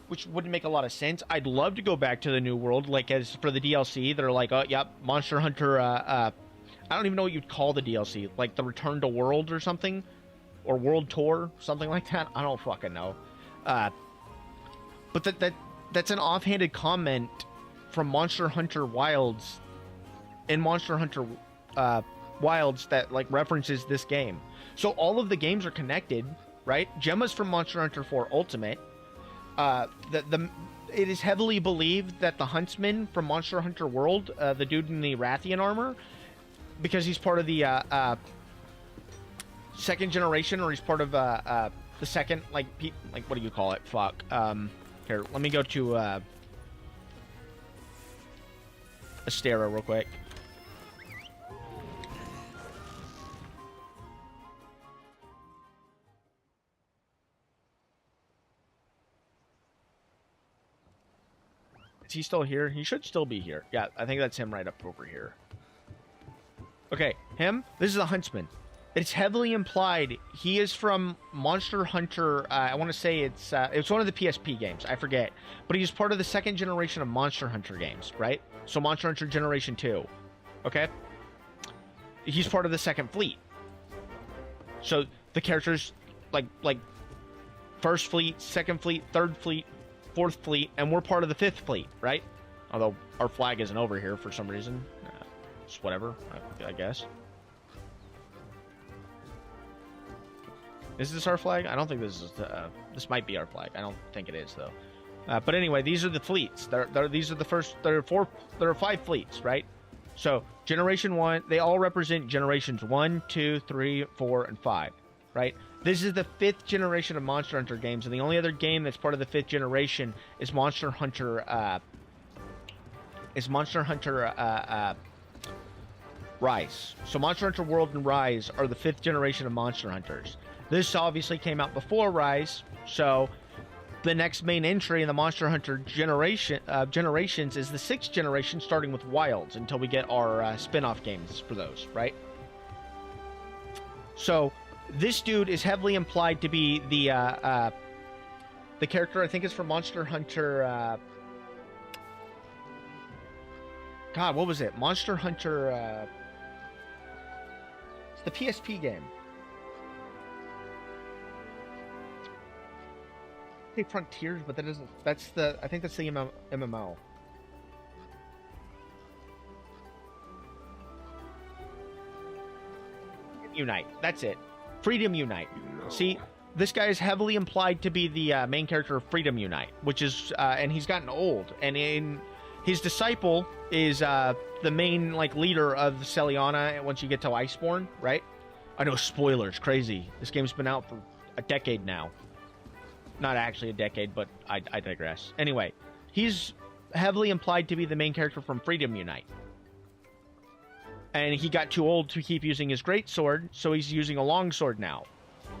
Which wouldn't make a lot of sense. I'd love to go back to the New World. Like, as for the DLC, they're like, oh, yep, Monster Hunter, I don't even know what you'd call the DLC. Like, the Return to World or something? Or World Tour? Something like that? I don't fucking know. But that's an offhanded comment from Monster Hunter Wilds in Monster Hunter Wilds that, like, references this game. So all of the games are connected, right? Gemma's from Monster Hunter 4 Ultimate. It is heavily believed that the Huntsman from Monster Hunter World, the dude in the Rathian armor, because he's part of the second generation, or he's part of the second, like what do you call it? Fuck. Here, let me go to Astera real quick. Is he still here? He should still be here. Yeah, I think that's him right up over here. Okay, him. This is the Huntsman. It's heavily implied he is from Monster Hunter. I want to say it's one of the PSP games. I forget, but he's part of the second generation of Monster Hunter games, right? So Monster Hunter Generation 2. Okay, he's part of the second fleet. So the characters like first fleet, second fleet, third fleet, fourth fleet, and we're part of the fifth fleet, right? Although our flag isn't over here for some reason. Just whatever, I guess. Is this our flag? I don't think this is. This might be our flag. I don't think it is, though. But anyway, these are the fleets. These are the first. There are 5 fleets, right? So Generation 1, they all represent generations 1, 2, 3, 4, and 5, right? This is the 5th generation of Monster Hunter games, and the only other game that's part of the 5th generation is Monster Hunter. Rise. So Monster Hunter World and Rise are the 5th generation of Monster Hunters. This obviously came out before Rise, so the next main entry in the Monster Hunter generations is the 6th generation, starting with Wilds, until we get our spin-off games for those, right? So this dude is heavily implied to be the character, I think, is from Monster Hunter. God, what was it? Monster Hunter. It's the PSP game. I say Frontiers, but that isn't. That's the. I think that's the MMO. Unite. That's it. Freedom Unite. See, this guy is heavily implied to be the main character of Freedom Unite, which is, and he's gotten old. And his disciple is the main leader of Celiana. Once you get to Iceborne, right? I know, spoilers, crazy. This game's been out for a decade now. Not actually a decade, but I digress. Anyway, he's heavily implied to be the main character from Freedom Unite. And he got too old to keep using his greatsword, so he's using a longsword now.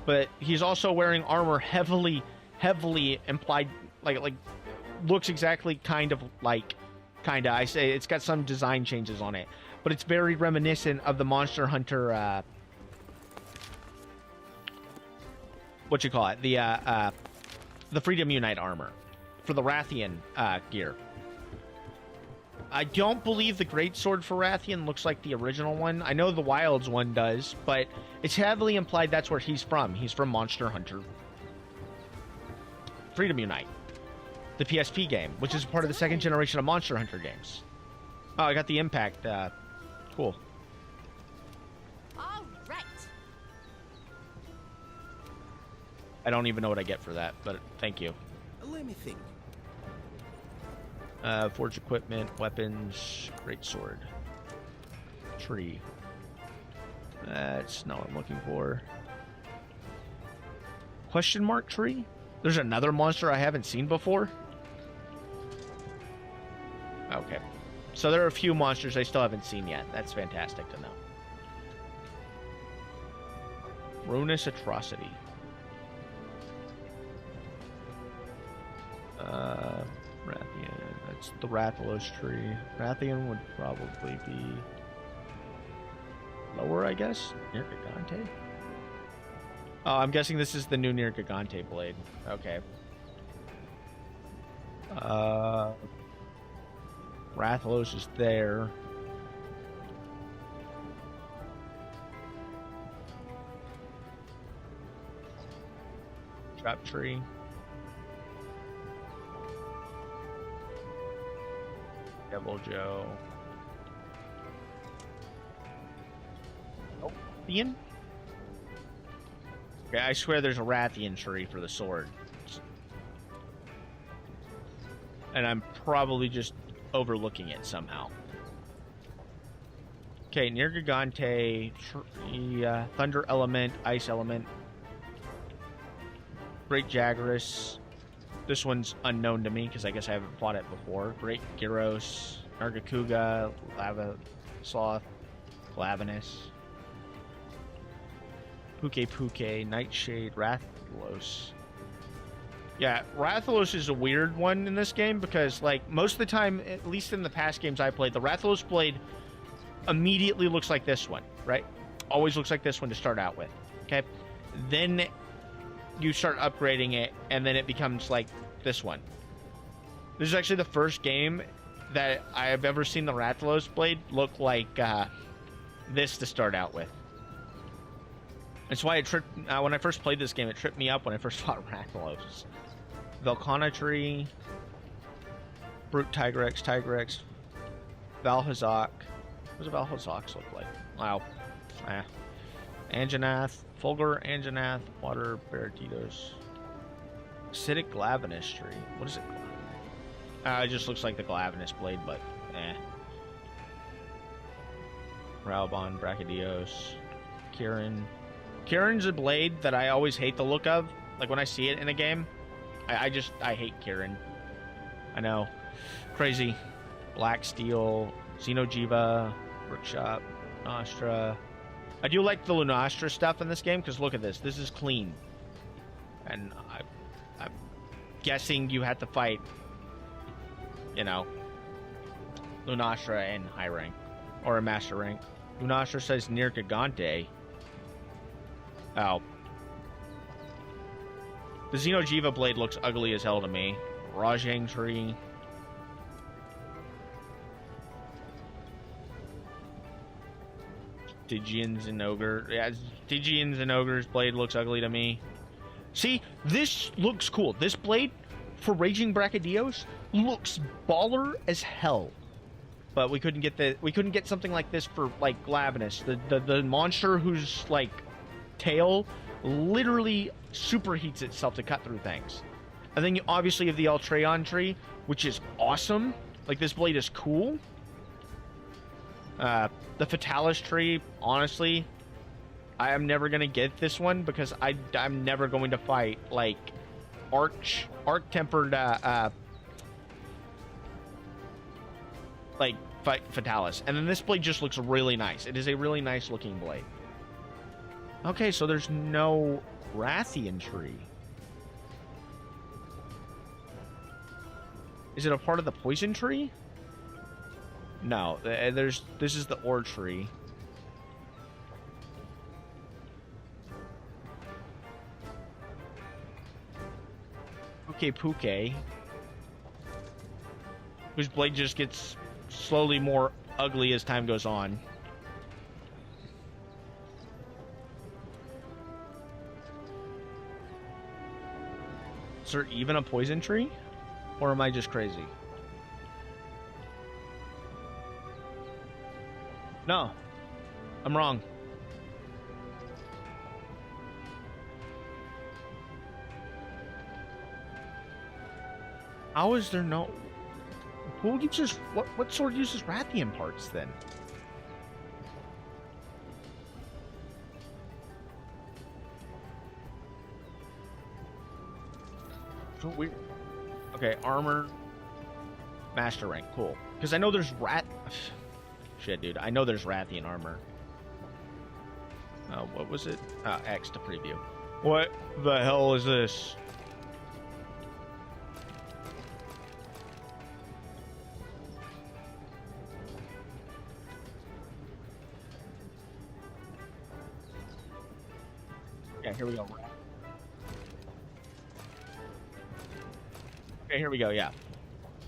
But he's also wearing armor heavily heavily implied, like looks exactly kind of like, I say it's got some design changes on it, but it's very reminiscent of the Monster Hunter, what you call it, the Freedom Unite armor for the Rathian gear. I don't believe the Greatsword for Rathian looks like the original one. I know the Wilds one does, but it's heavily implied that's where he's from. He's from Monster Hunter Freedom Unite, the PSP game, which is part of the second generation of Monster Hunter games. Oh, I got the impact. Cool. All right. I don't even know what I get for that, but thank you. Let me think. Forge equipment, weapons, greatsword, tree. That's not what I'm looking for. Question mark tree? There's another monster I haven't seen before? Okay. So there are a few monsters I still haven't seen yet. That's fantastic to know. Ruinous Atrocity. Rathian. That's the Rathalos tree. Rathian would probably be lower, I guess? Near Gigante? Oh, I'm guessing this is the new Near Gigante blade. Okay. Rathalos is there. Trap tree. Devil Joe. Oh, Rathian? Okay, I swear there's a Rathian tree for the sword. And I'm probably just overlooking it somehow. Okay, Near Gigante, Thunder Element, Ice Element, Great Jagras. This one's unknown to me because I guess I haven't fought it before. Great Gyros, Nargacuga, Lava Sloth, Glavenus, Puke, Nightshade, Rathalos. Yeah, Rathalos is a weird one in this game because, like, most of the time, at least in the past games I played, the Rathalos blade immediately looks like this one, right? Always looks like this one to start out with, okay? Then you start upgrading it, and then it becomes like this one. This is actually the first game that I have ever seen the Rathalos blade look like this to start out with. That's why it tripped when I first played this game. It tripped me up when I first fought Rathalos. Velcana Tree, Brute Tigrex, Valhazak. What does a Valhazak look like? Wow. Anjanath, Fulgur, Anjanath, Water Baratitos. Acidic Glavenus Tree. What is it? It just looks like the Glavenus blade, but eh. Raubon, Brachydios, Kirin. Kirin's a blade that I always hate the look of. Like when I see it in a game, I hate Kirin. I know. Crazy. Black Steel, Xenojiva, Workshop, Nostra. I do like the Lunastra stuff in this game because look at this. This is clean. And I'm guessing you had to fight, you know, Lunastra in high rank or a master rank. Lunastra says Near Gigante. Oh. The Xenojiva blade looks ugly as hell to me. Rajang Tree. Stygians and Ogre. Yeah, Stygians and Ogre's blade looks ugly to me. See, this looks cool. This blade for Raging Brachydios looks baller as hell. But we couldn't get something like this for like Glavenus, the monster whose like tail literally superheats itself to cut through things. And then you obviously have the Altreon tree, which is awesome. Like this blade is cool. The Fatalis tree, honestly, I am never gonna get this one because I'm never going to fight like arc-tempered like fight Fatalis. And then this blade just looks really nice. It is a really nice looking blade. Okay, so there's no Rathian tree. Is it a part of the poison tree? No, this is the ore tree. Puke, whose blade just gets slowly more ugly as time goes on. Is there even a poison tree? Or am I just crazy? No. I'm wrong. How is there no... Who uses... What sword uses Rathian parts, then? So weird. Okay, armor... Master rank, cool. Because I know there's Shit, dude. I know there's Rathian armor. What was it? X to preview. What the hell is this? Yeah, here we go. Okay, here we go, yeah.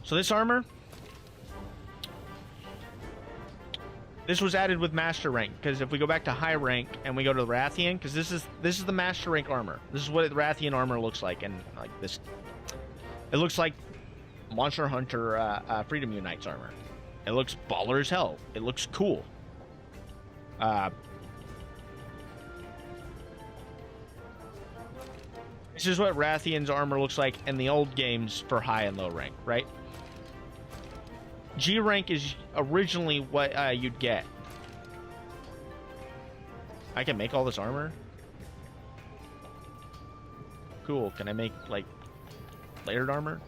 So this armor... This was added with Master Rank, because if we go back to High Rank and we go to the Rathian, because this is the Master Rank armor. This is what the Rathian armor looks like, and like this... It looks like Monster Hunter Freedom Unite's armor. It looks baller as hell. It looks cool. This is what Rathian's armor looks like in the old games for high and low rank, right? G rank is originally what you'd get. I can make all this armor? Cool. Can I make, like, layered armor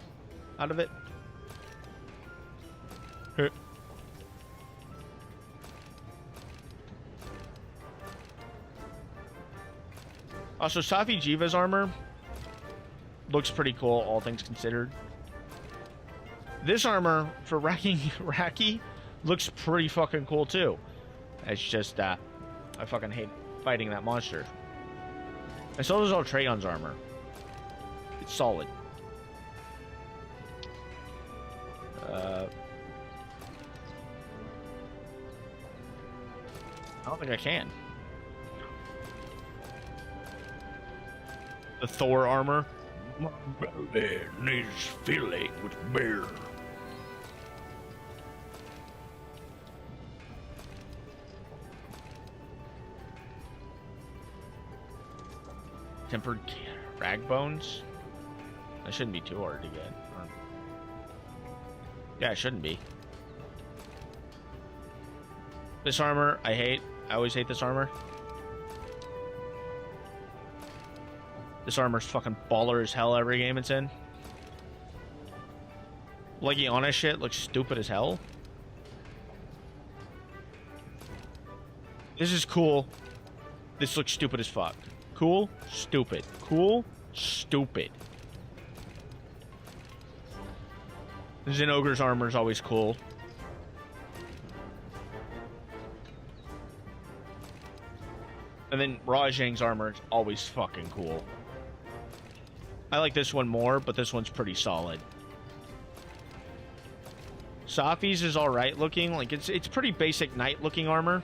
out of it? Also, Safi Jiva's armor looks pretty cool, all things considered. This armor for Raki looks pretty fucking cool too. It's just, I fucking hate fighting that monster. And so does Ultreon's armor. It's solid. I don't think I can. The Thor armor. My belly needs filling with beer. Tempered rag bones? That shouldn't be too hard to get. Yeah, it shouldn't be. This armor, I hate. I always hate this armor. This armor's fucking baller as hell every game it's in. Legiona shit looks stupid as hell. This is cool. This looks stupid as fuck. Cool, stupid. Cool, stupid. Zinogre's armor is always cool. And then Rajang's armor is always fucking cool. I like this one more, but this one's pretty solid. Safi's is alright looking. Like, it's pretty basic knight looking armor.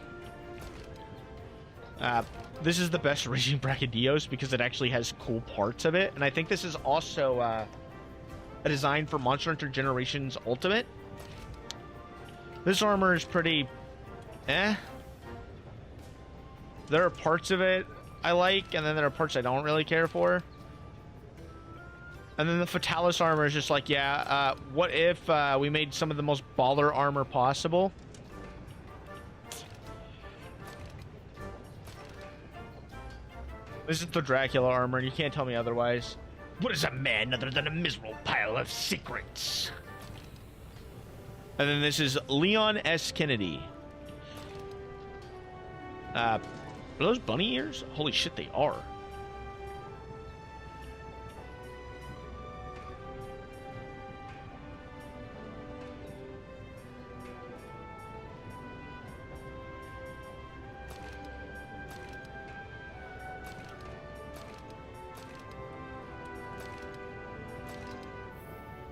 This is the best Raging Brachydios because it actually has cool parts of it. And I think this is also a design for Monster Hunter Generations Ultimate. This armor is pretty... eh. There are parts of it I like, and then there are parts I don't really care for. And then the Fatalis armor is just like, yeah, what if we made some of the most baller armor possible? This is the Dracula armor, and you can't tell me otherwise. What is a man other than a miserable pile of secrets? And then this is Leon S. Kennedy. Are those bunny ears? Holy shit, they are.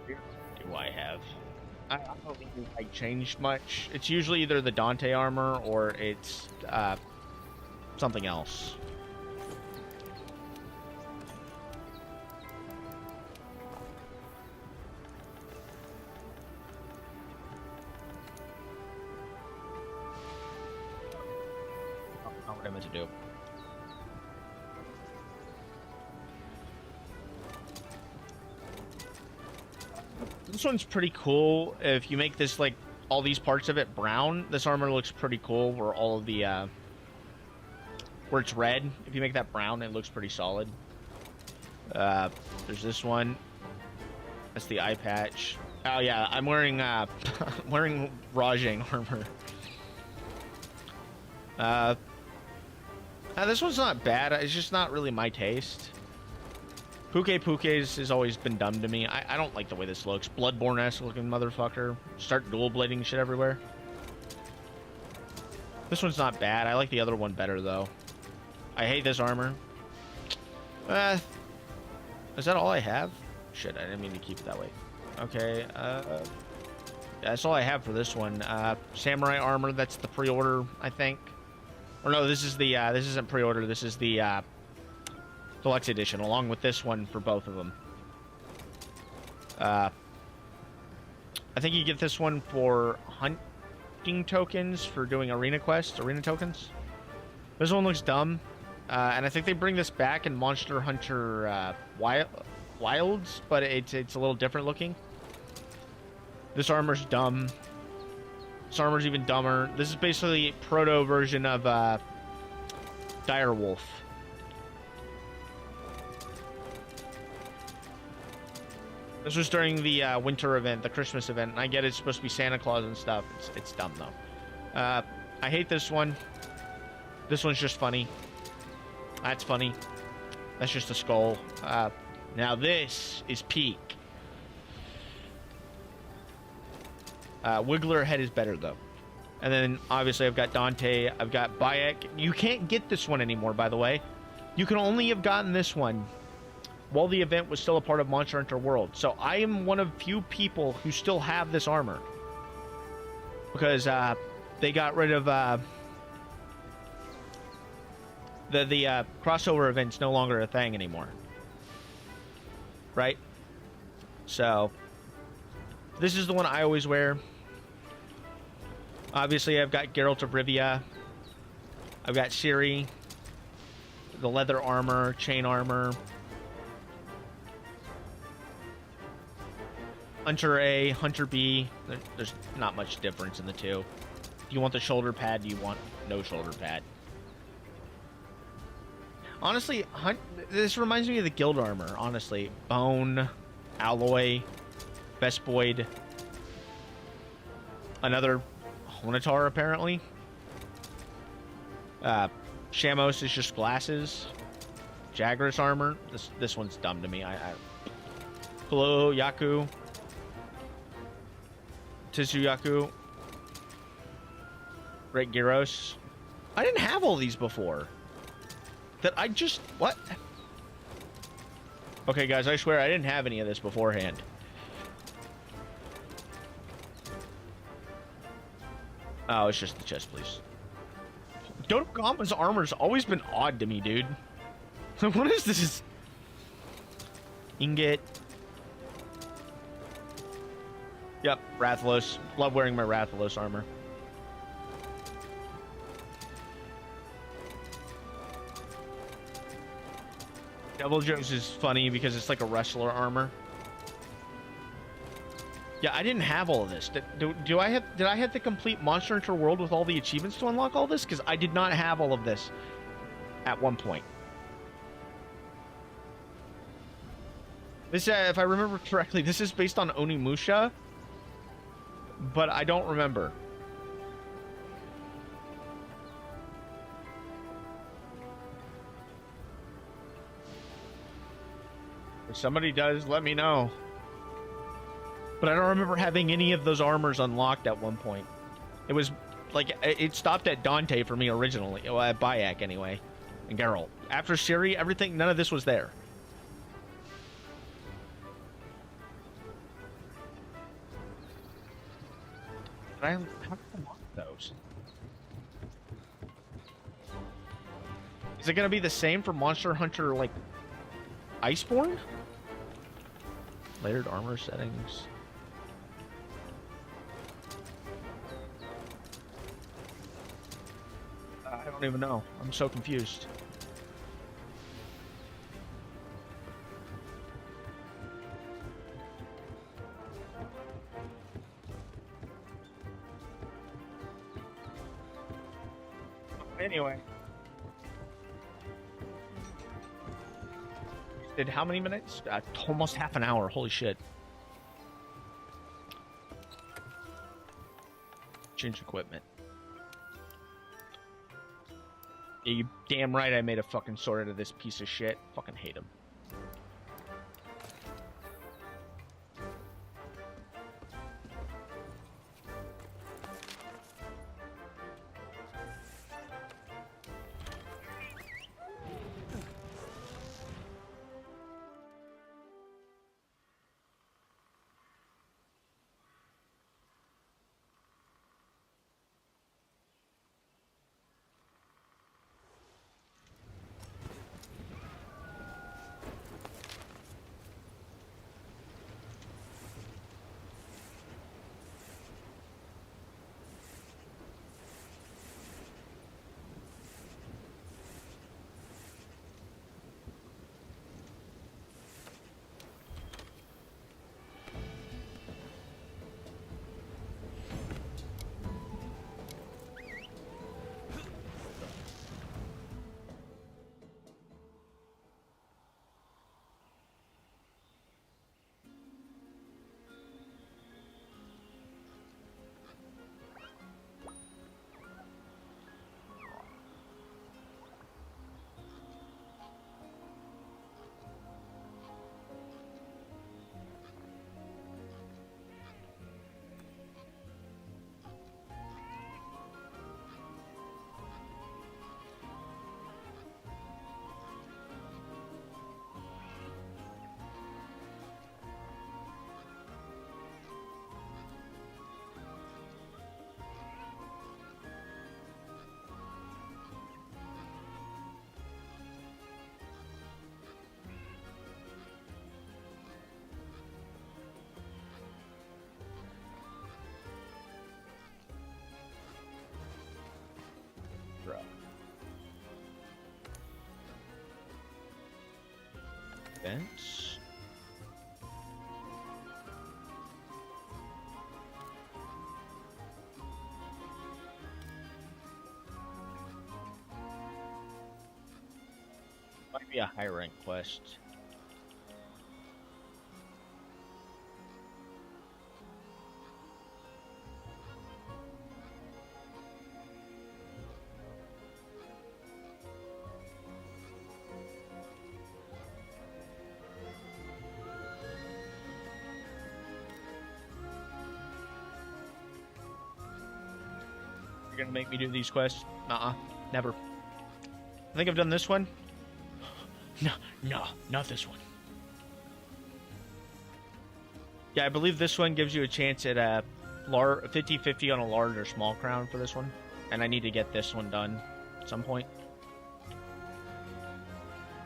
Do I have? I don't think I changed much. It's usually either the Dante armor or it's something else. I don't know what I meant to do. This one's pretty cool. If you make this, like, all these parts of it brown, this armor looks pretty cool. Where all of the, where it's red, if you make that brown, it looks pretty solid. There's this one. That's the eye patch. Oh, yeah, I'm wearing, I'm wearing Rajang armor. This one's not bad. It's just not really my taste. Puke's has always been dumb to me. I don't like the way this looks. Bloodborne-esque looking motherfucker. Start dual blading shit everywhere. This one's not bad. I like the other one better, though. I hate this armor. Is that all I have? Shit, I didn't mean to keep it that way. Okay, yeah, that's all I have for this one. Samurai armor, that's the pre-order, I think. Or no, this is the, this isn't pre-order. This is the, Deluxe Edition, along with this one for both of them. I think you get this one for hunting tokens for doing arena quests, arena tokens. This one looks dumb, and I think they bring this back in Monster Hunter Wilds, but it's a little different looking. This armor's dumb. This armor's even dumber. This is basically a proto version of Direwolf. This was during the winter event, the Christmas event, and I get it's supposed to be Santa Claus and stuff. It's dumb, though. I hate this one. This one's just funny. That's funny. That's just a skull. Now this is peak. Wiggler head is better, though. And then, obviously, I've got Dante. I've got Bayek. You can't get this one anymore, by the way. You can only have gotten this one while the event was still a part of Monster Hunter World. So I am one of few people who still have this armor. Because they got rid of the crossover event's no longer a thing anymore. Right? So this is the one I always wear. Obviously, I've got Geralt of Rivia. I've got Ciri. The leather armor, chain armor. Hunter A, Hunter B. There's not much difference in the two. Do you want the shoulder pad? Do you want no shoulder pad? Honestly, this reminds me of the guild armor, honestly. Bone, Alloy, Vespoid. Another Honatar, apparently. Shamos is just glasses. Jagras armor. This one's dumb to me. Hello, Yaku. Tsuyaku. Great Gyros. I didn't have all these before. That I just... What? Okay, guys, I swear I didn't have any of this beforehand. Oh, it's just the chest, please. Dodogama's armor's always been odd to me, dude. What is this? Ingot. Yep, Rathalos. Love wearing my Rathalos armor. Devil Joe's is funny because it's like a wrestler armor. Yeah, I didn't have all of this. Did I have to complete Monster Hunter World with all the achievements to unlock all this? Because I did not have all of this at one point. This, if I remember correctly, this is based on Onimusha, but I don't remember. If somebody does, let me know. But I don't remember having any of those armors unlocked at one point. It was like, it stopped at Dante for me originally. Well, at Bayek anyway. And Geralt. After Ciri, everything, none of this was there. How do I unlock those? Is it gonna be the same for Monster Hunter, like, Iceborne? Layered armor settings. I don't even know. I'm so confused. Anyway. Did how many minutes? Almost half an hour. Holy shit. Change equipment. Yeah, you damn right I made a fucking sword out of this piece of shit. Fucking hate him. Vents. Might be a high rank quest. You're gonna make me do these quests? Nuh-uh. Never. I think I've done this one. No, not this one. Yeah, I believe this one gives you a chance at a 50-50 on a large or small crown for this one. And I need to get this one done at some point.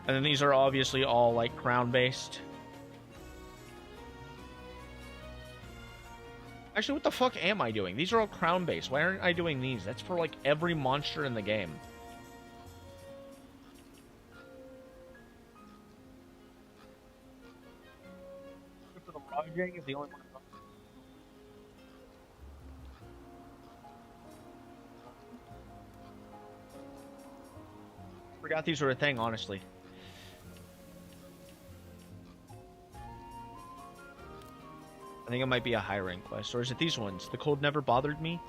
And then these are obviously all, like, crown-based. Actually, what the fuck am I doing? These are all crown-based. Why aren't I doing these? That's for, like, every monster in the game. For the Rajang is the only one. Forgot these were a thing, honestly. I think it might be a high rank quest. Or is it these ones? The cold never bothered me?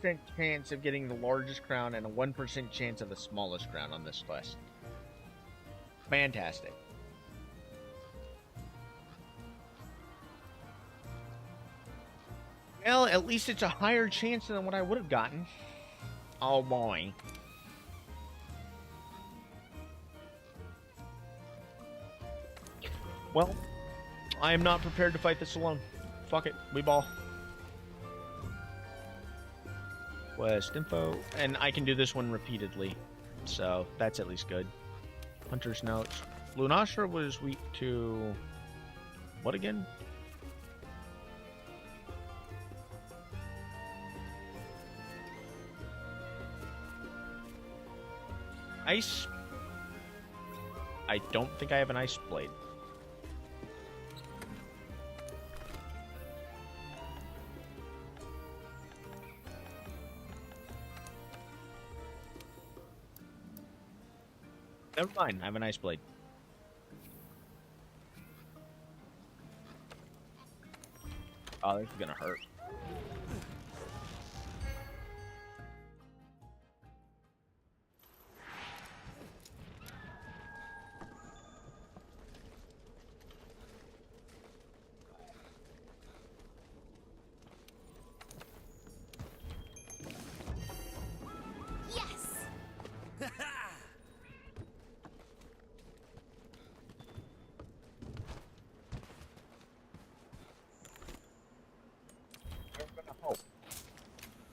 1% chance of getting the largest crown and a 1% chance of the smallest crown on this quest. Fantastic. Well, at least it's a higher chance than what I would have gotten. Oh boy. Well, I am not prepared to fight this alone. Fuck it, we ball. Quest info, and I can do this one repeatedly, so that's at least good. Hunter's notes. Lunastra was weak to... what again? Ice? I don't think I have an ice blade. Never mind, I have an ice blade. Oh, this is gonna hurt.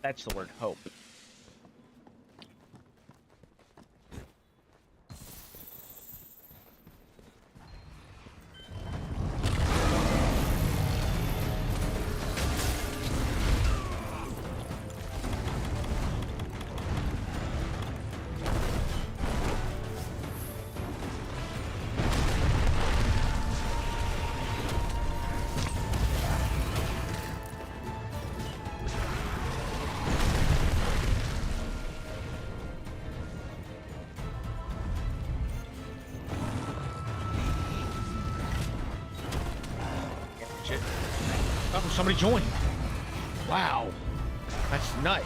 That's the word, hope. Oh, somebody joined. Wow. That's nuts.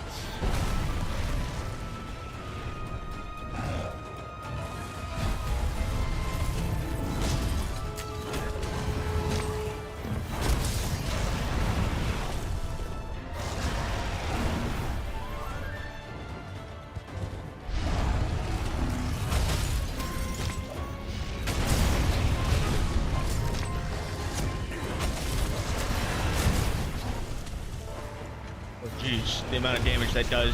Jeez, the amount of damage that does.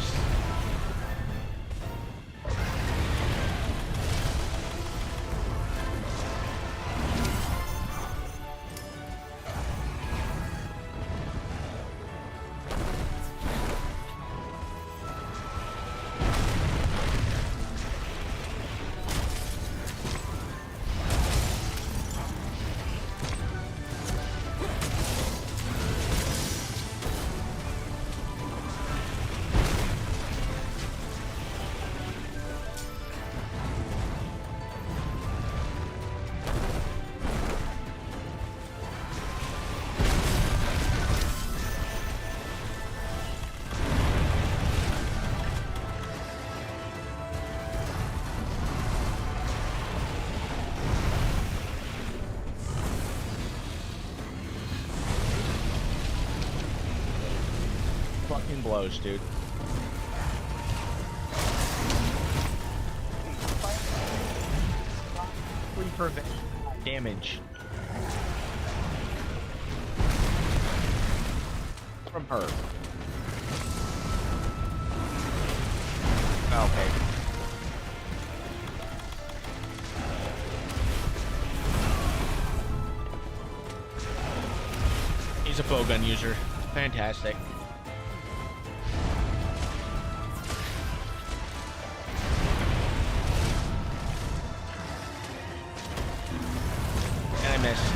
Fucking blows, dude. We prevent damage from her. Okay. He's a bowgun user. Fantastic. And I missed.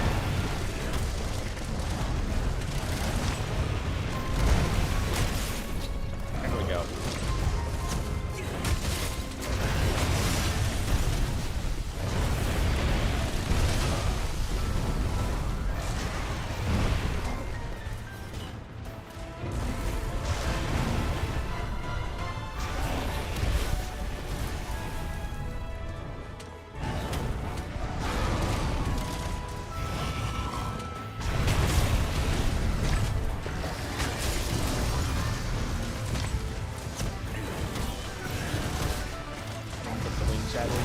There we go. badly.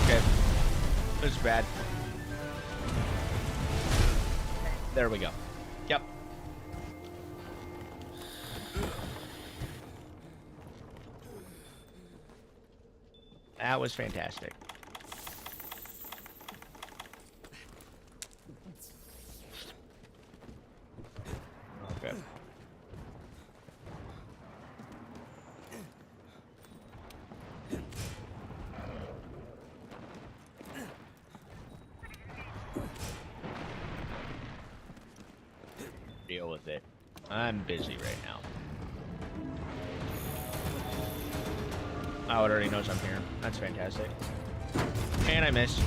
Okay. This is bad. There we go. Yep. That was fantastic. Okay. Deal with it. I'm busy right now. Oh, it already knows I'm here. That's fantastic. And I missed.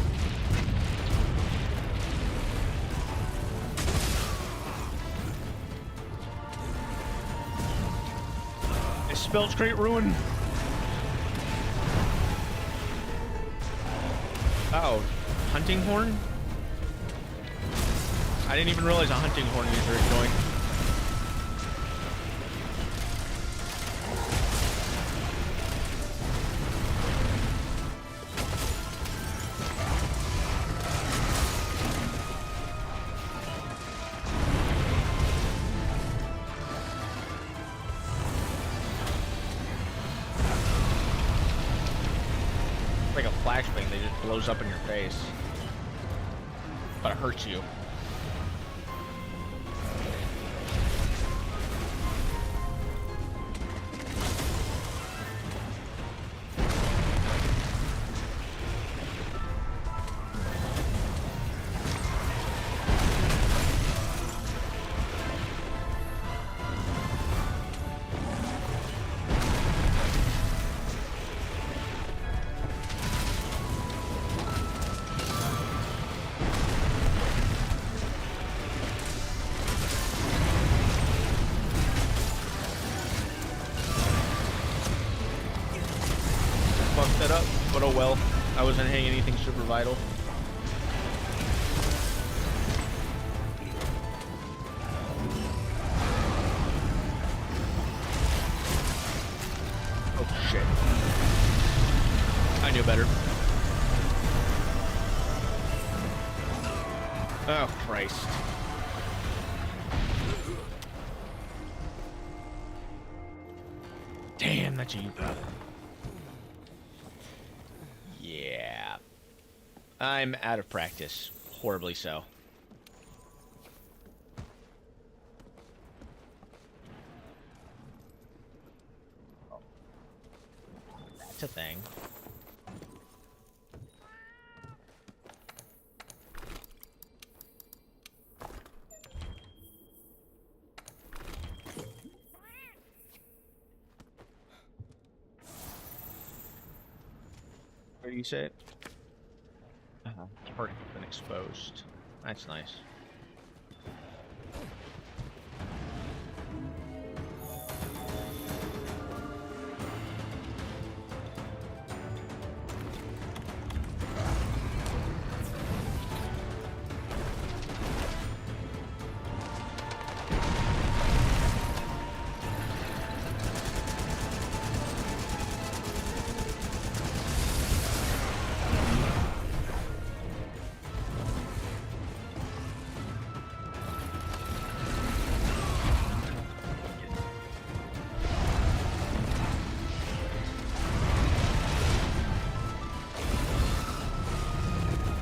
It spells great ruin. Oh, hunting horn? I didn't even realize a hunting horn user is going. Like a flashbang that just blows up in your face. But it hurts you. Fucked that up, but oh well. I wasn't hitting anything super vital. Oh shit. I knew better. Oh Christ. Damn, that's a U-pop. Yeah. I'm out of practice. Horribly so. That's a thing. Where do you say it? Target has been exposed. That's nice.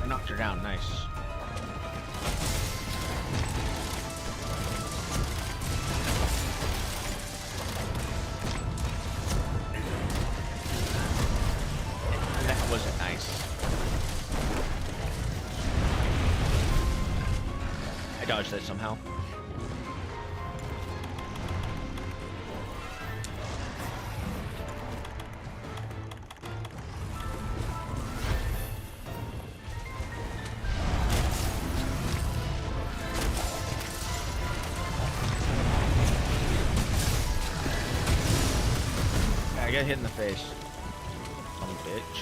Knocked her down, nice. That wasn't nice. I dodged that somehow. I got hit in the face. Son of a bitch.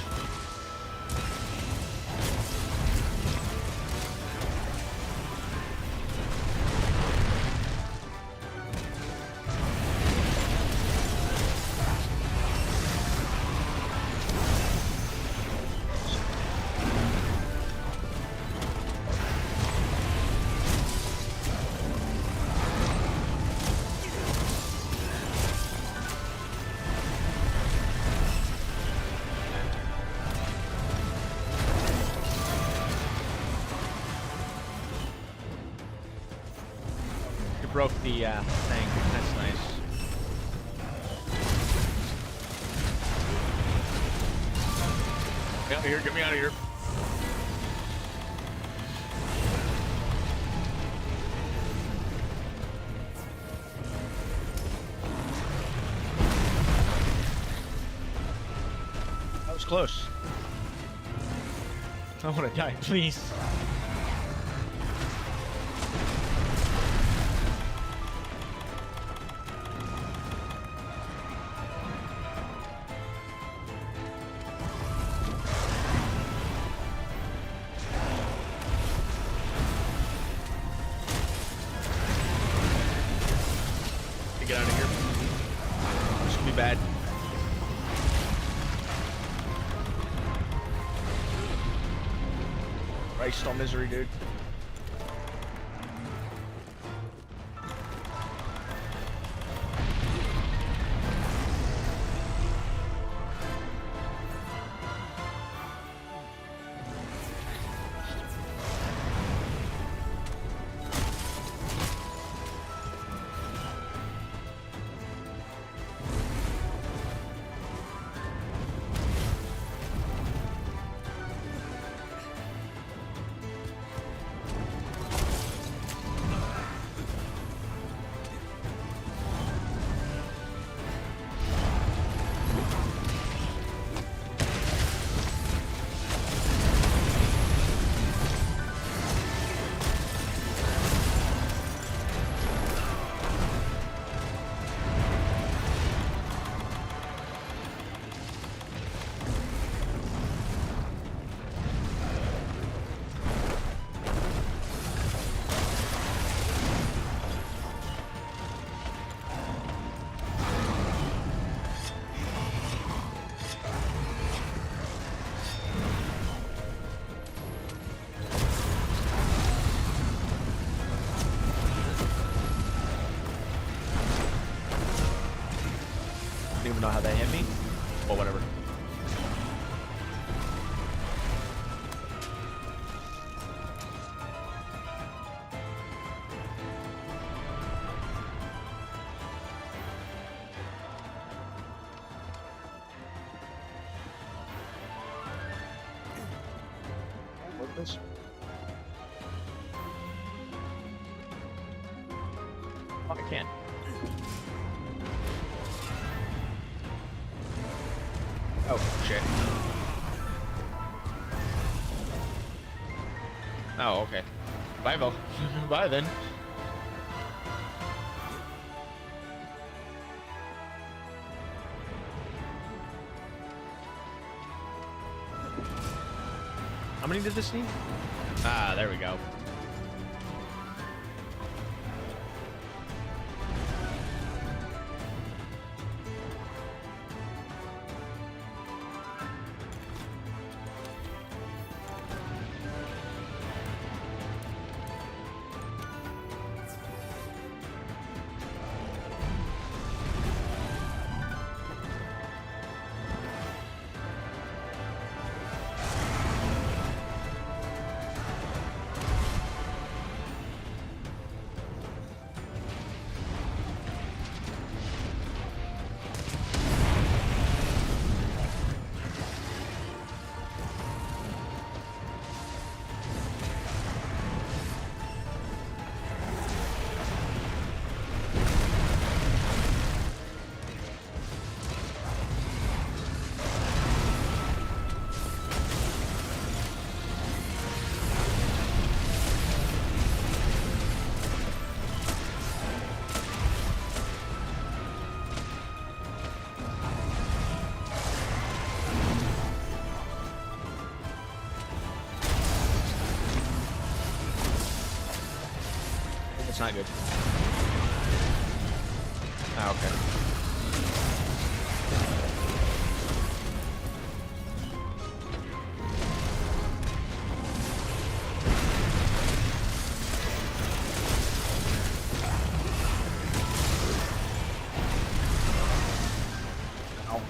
broke the thing. That's nice. Get out of here, get me out of here. That was close. I want to die, please. Get out of here. This could be bad. Christ on misery, dude. I don't even know how that hit me. But whatever. What is this? Oh, I can't. Oh, shit. Oh, okay. Bye, Vo. Bye, then. How many did this need? Ah, there we go. It's not good. Ah, okay. Ow.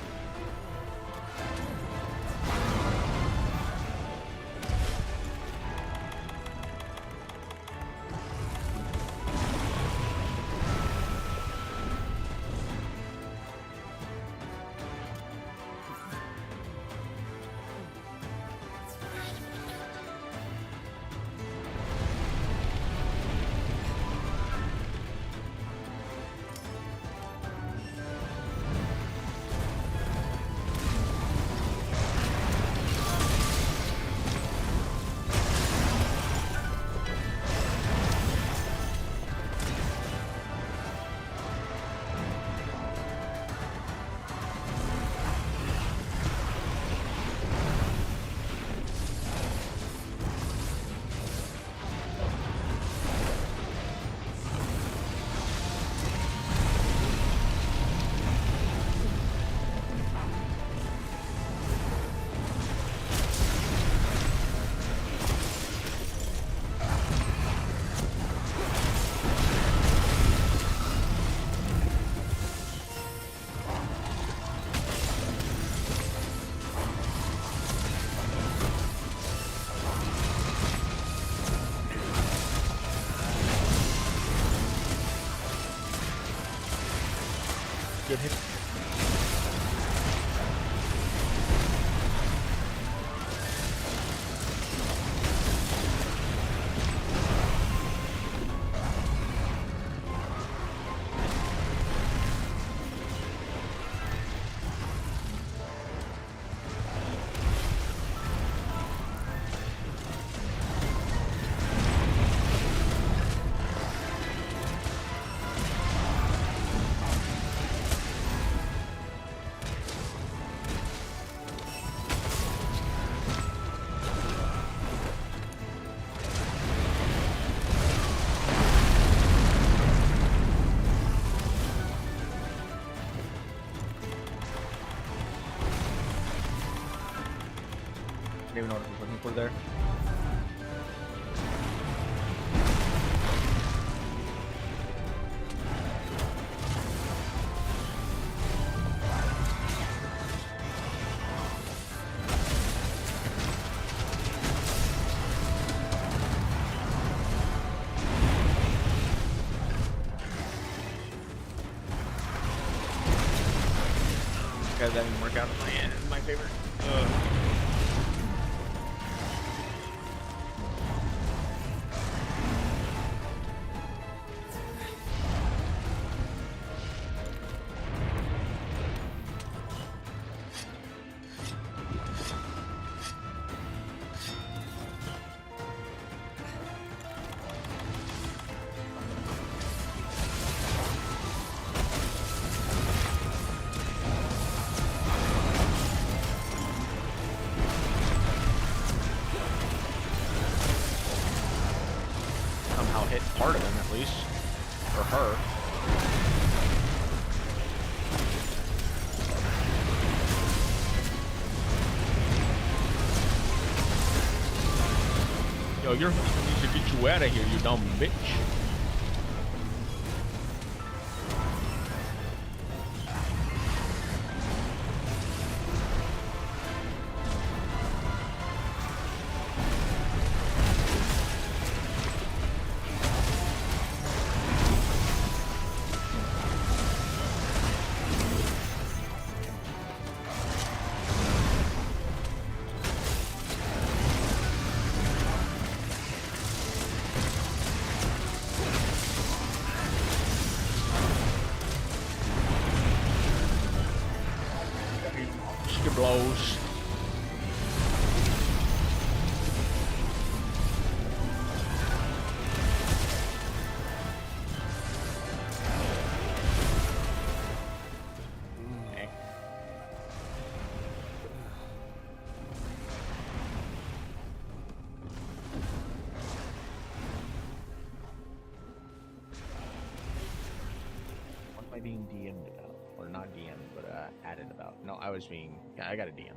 good hit. I don't even know what I was looking for there. Guys, that didn't work out in my end. My favorite. Somehow hit part of him at least, or her. Yo, you're need to get you out of here, you dumb bitch. She blows. What am I being DM'd about? Or not DM'd, but added about? No, I was being... Yeah, I got a DM.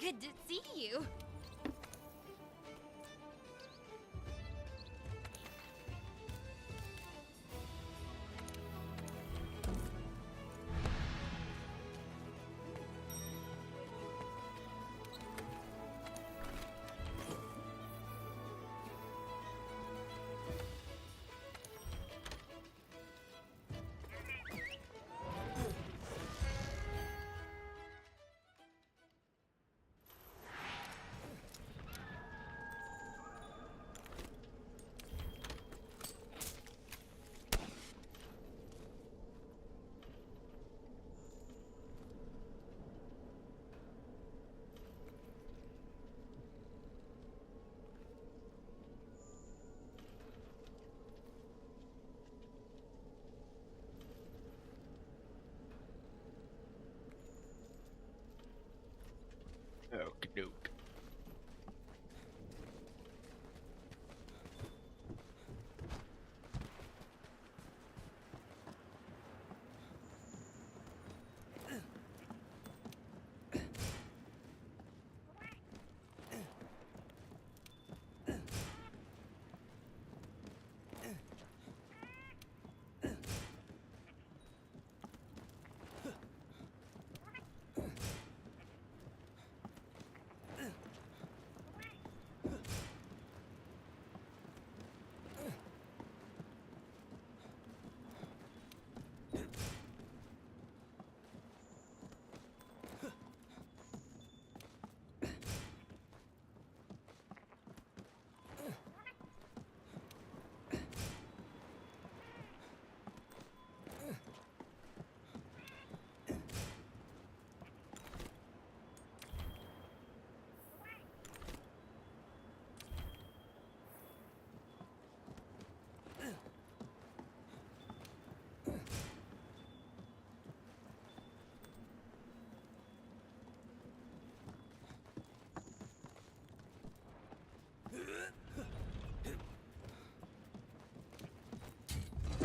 Good to see you. Okey-doke.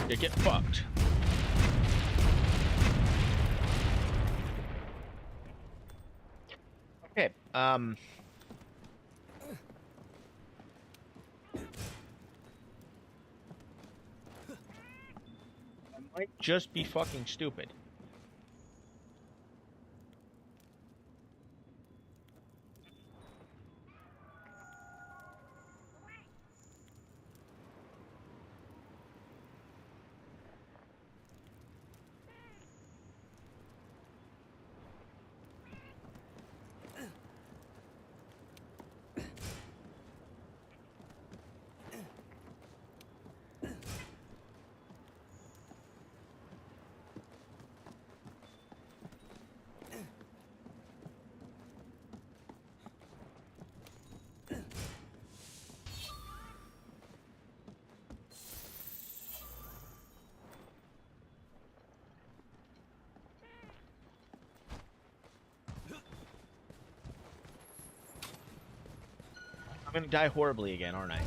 You get fucked. Okay, I might just be fucking stupid. I'm gonna die horribly again, aren't I?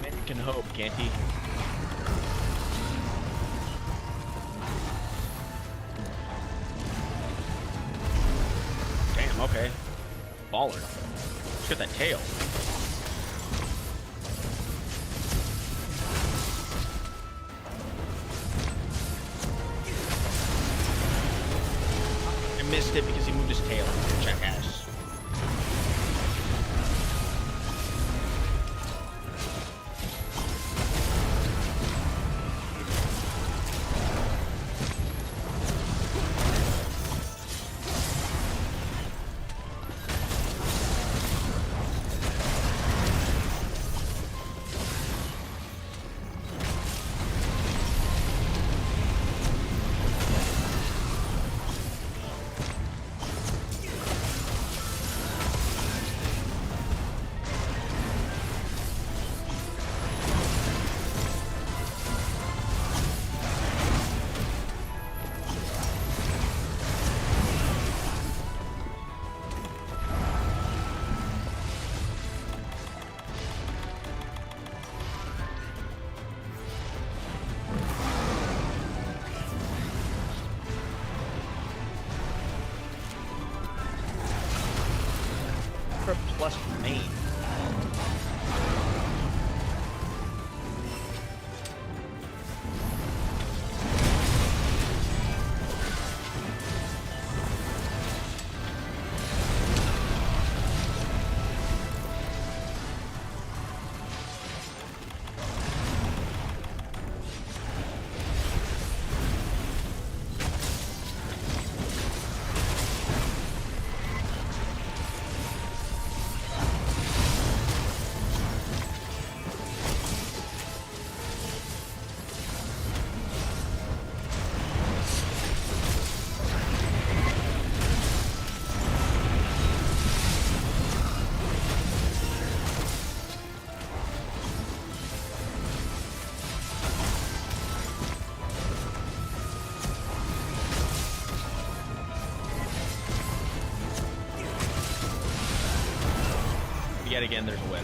Man can hope, can't he? Damn, okay. Baller. Look at that tail. Missed it because he moved his tail. Jackass. Ultra plus main. Yet again, there's a whip.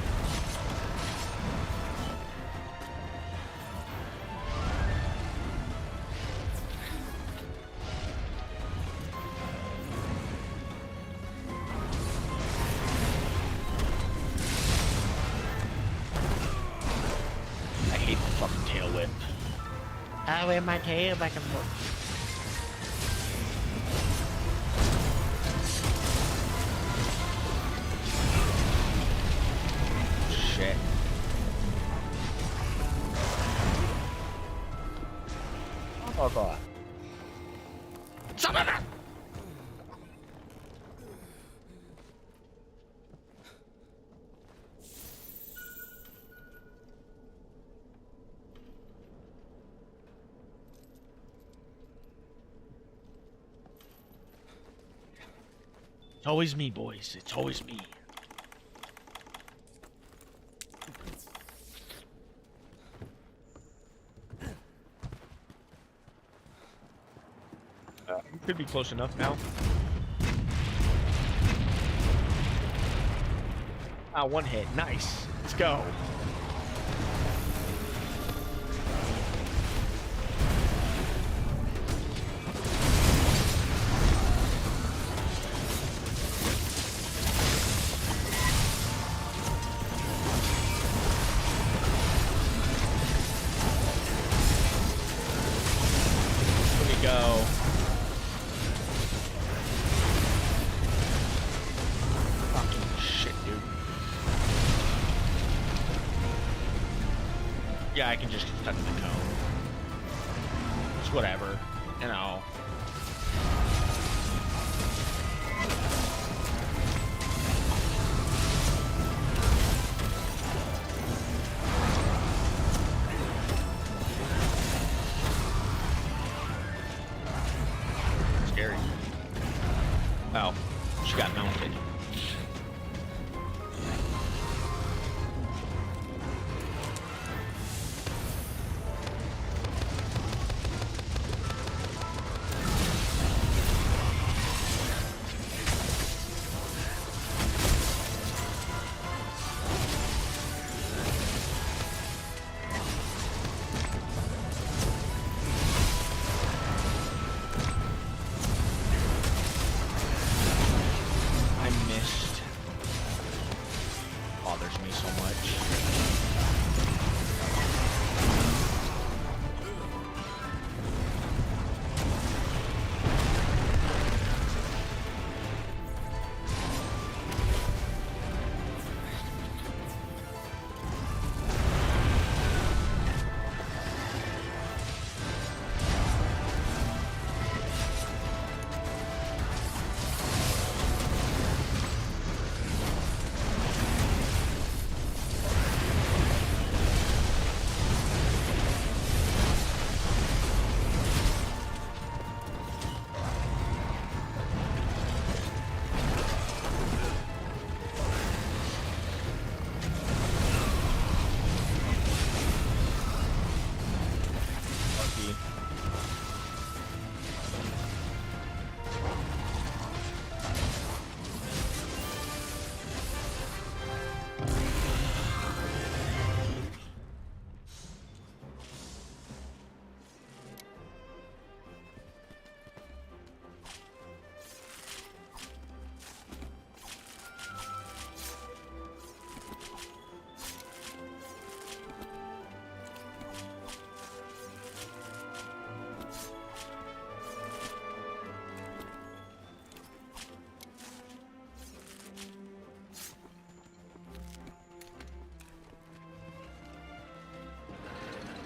I hate the fucking tail whip. I wear my tail back and forth. Shit. Oh god. Stop it! It's always me, boys. It's always me. Could be close enough now. Ah, one hit. Nice. Let's go. Let me go. Yeah, I can just touch the cone. It's whatever, you know. Scary. Oh, she got mounted.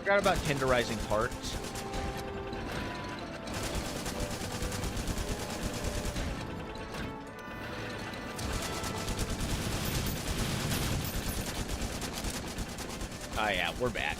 forgot about tenderizing parts. Oh yeah, we're back.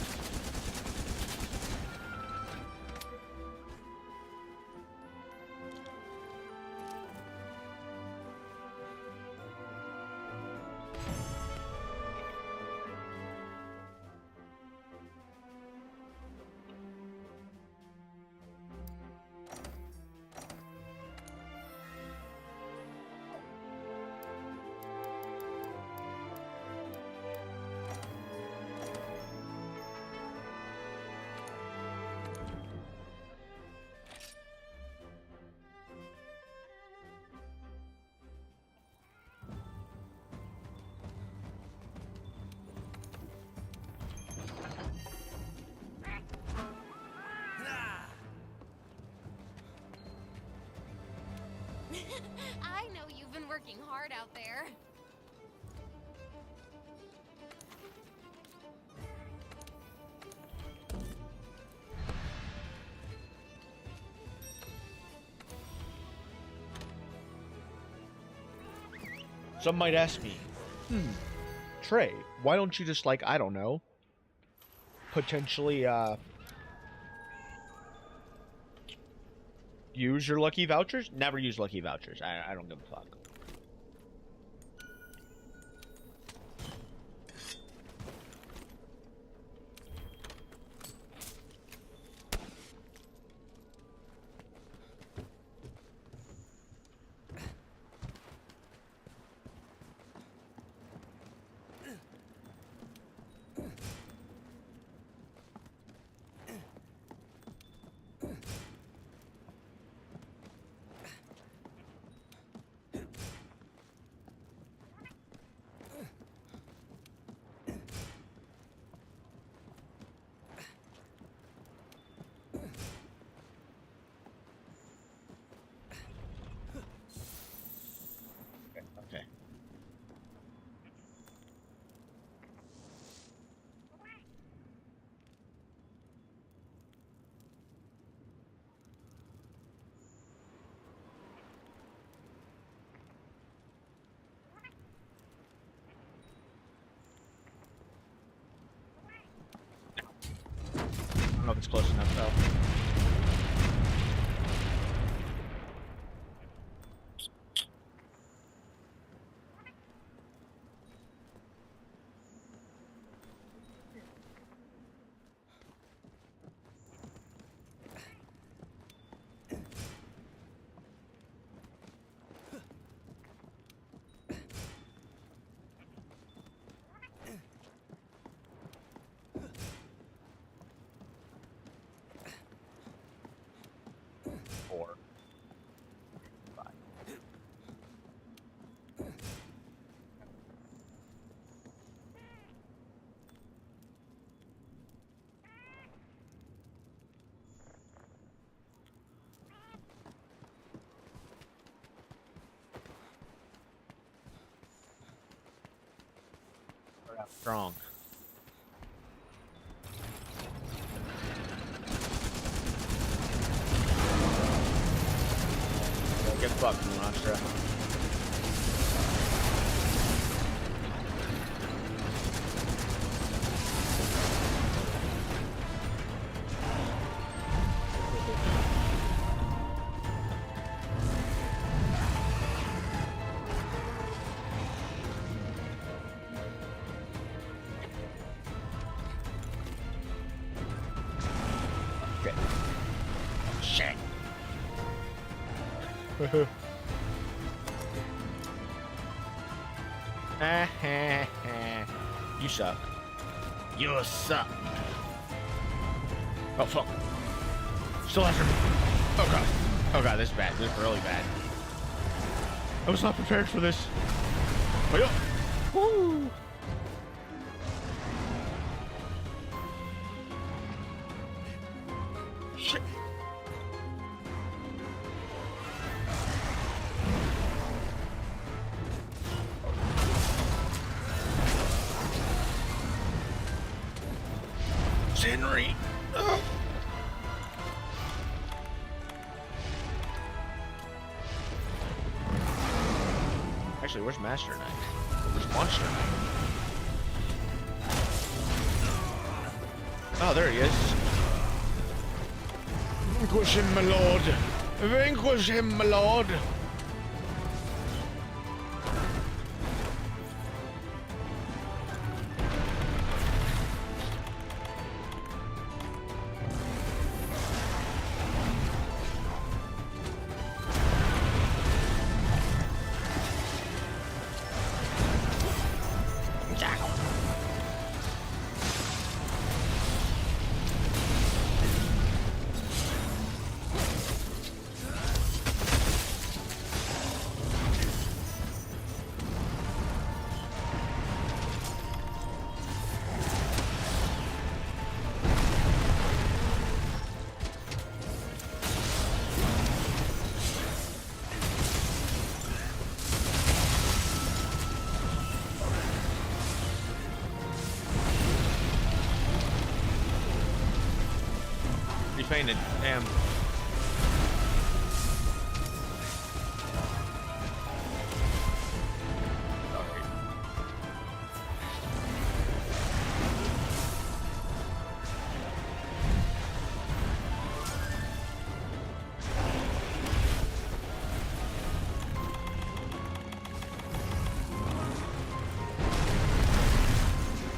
I know you've been working hard out there. Some might ask me, Trey, why don't you just, like, I don't know, potentially, use your lucky vouchers? Never use lucky vouchers. I don't give a fuck. Okay. I don't know if it's close enough, though. Four. Five. Start out strong. Get fucked, Monster. Okay. Shit. You suck. You suck. Oh fuck. Still after me. Oh god. Oh god, this is bad. This is really bad. I was not prepared for this. Oh yeah. Woo. Shit. comes Henry. Ugh. Actually, where's Master Knight? Where's Monster Knight? Oh, there he is. Vanquish him, my lord. Vanquish him, my lord. He fainted. Damn.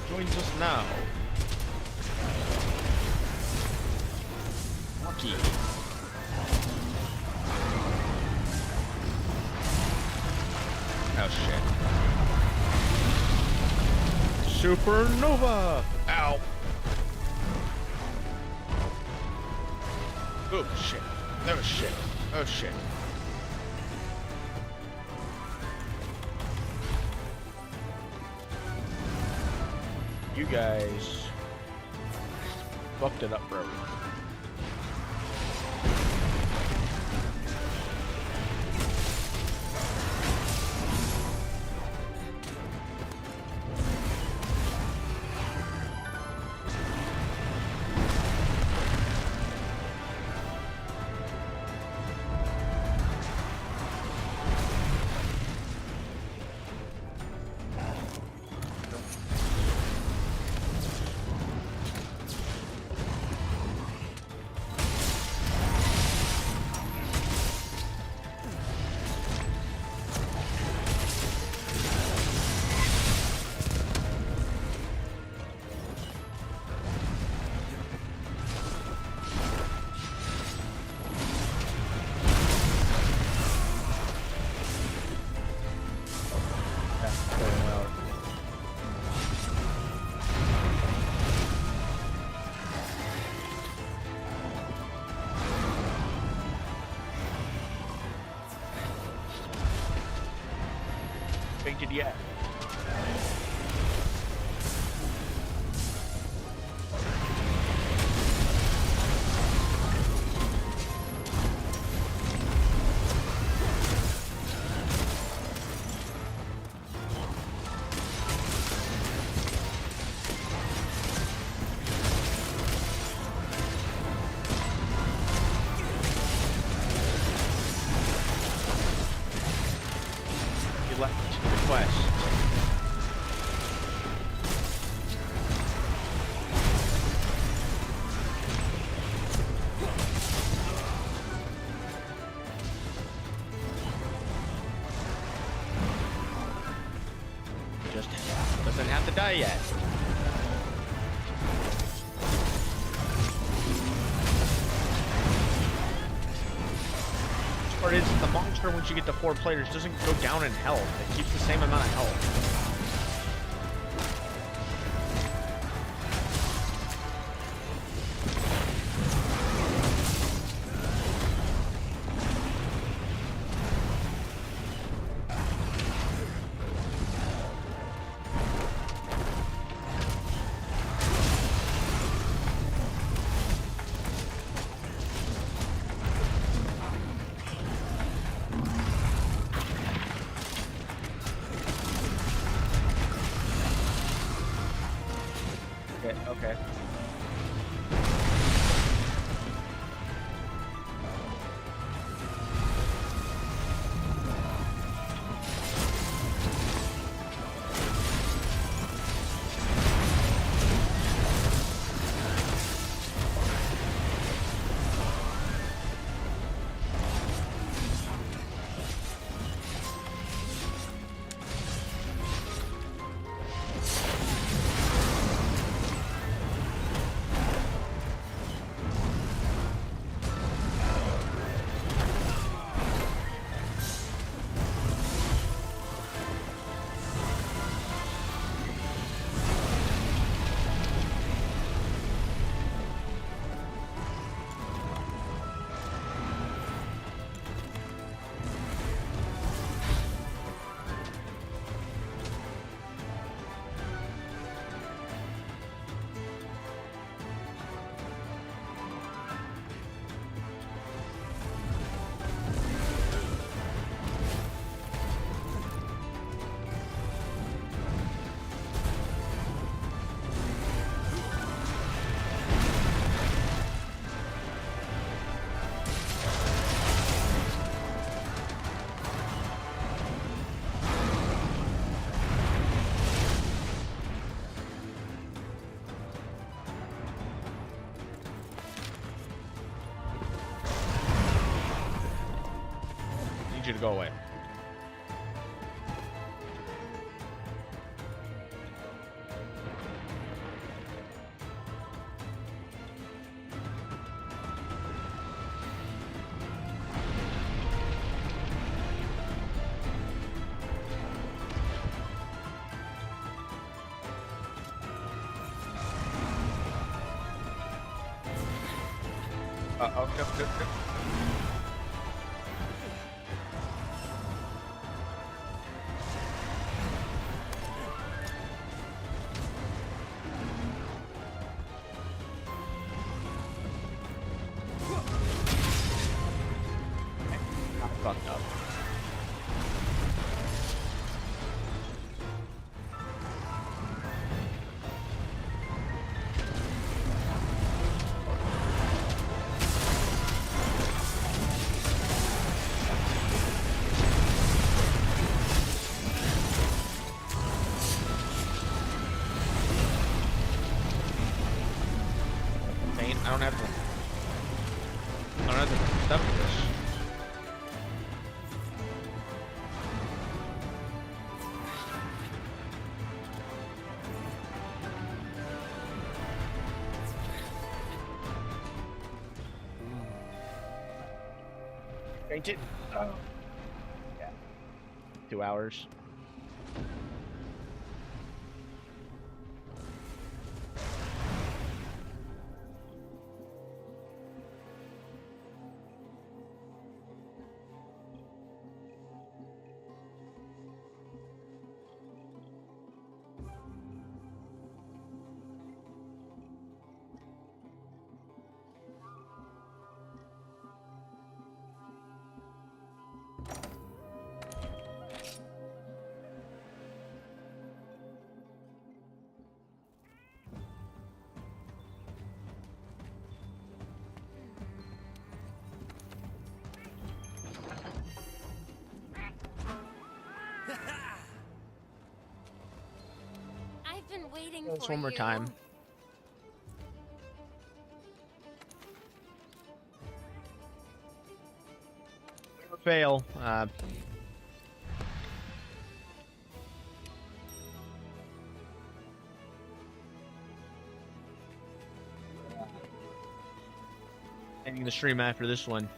Joins us now. Lucky. Oh shit. Supernova! Ow. Oh shit. Oh shit. Oh shit. You guys fucked it up for everyone. Fainted yet. He left the quest. Just doesn't have to die yet. Part is the monster, once you get to 4 players, doesn't go down in health. It keeps the same amount of health. Okay. you to go away. Oh, no. I fucked up. I don't have the stuff for this. Fainted. Oh. Yeah. 2 hours. I've been waiting Just for one more you. time. Fail. Ending the stream after this one.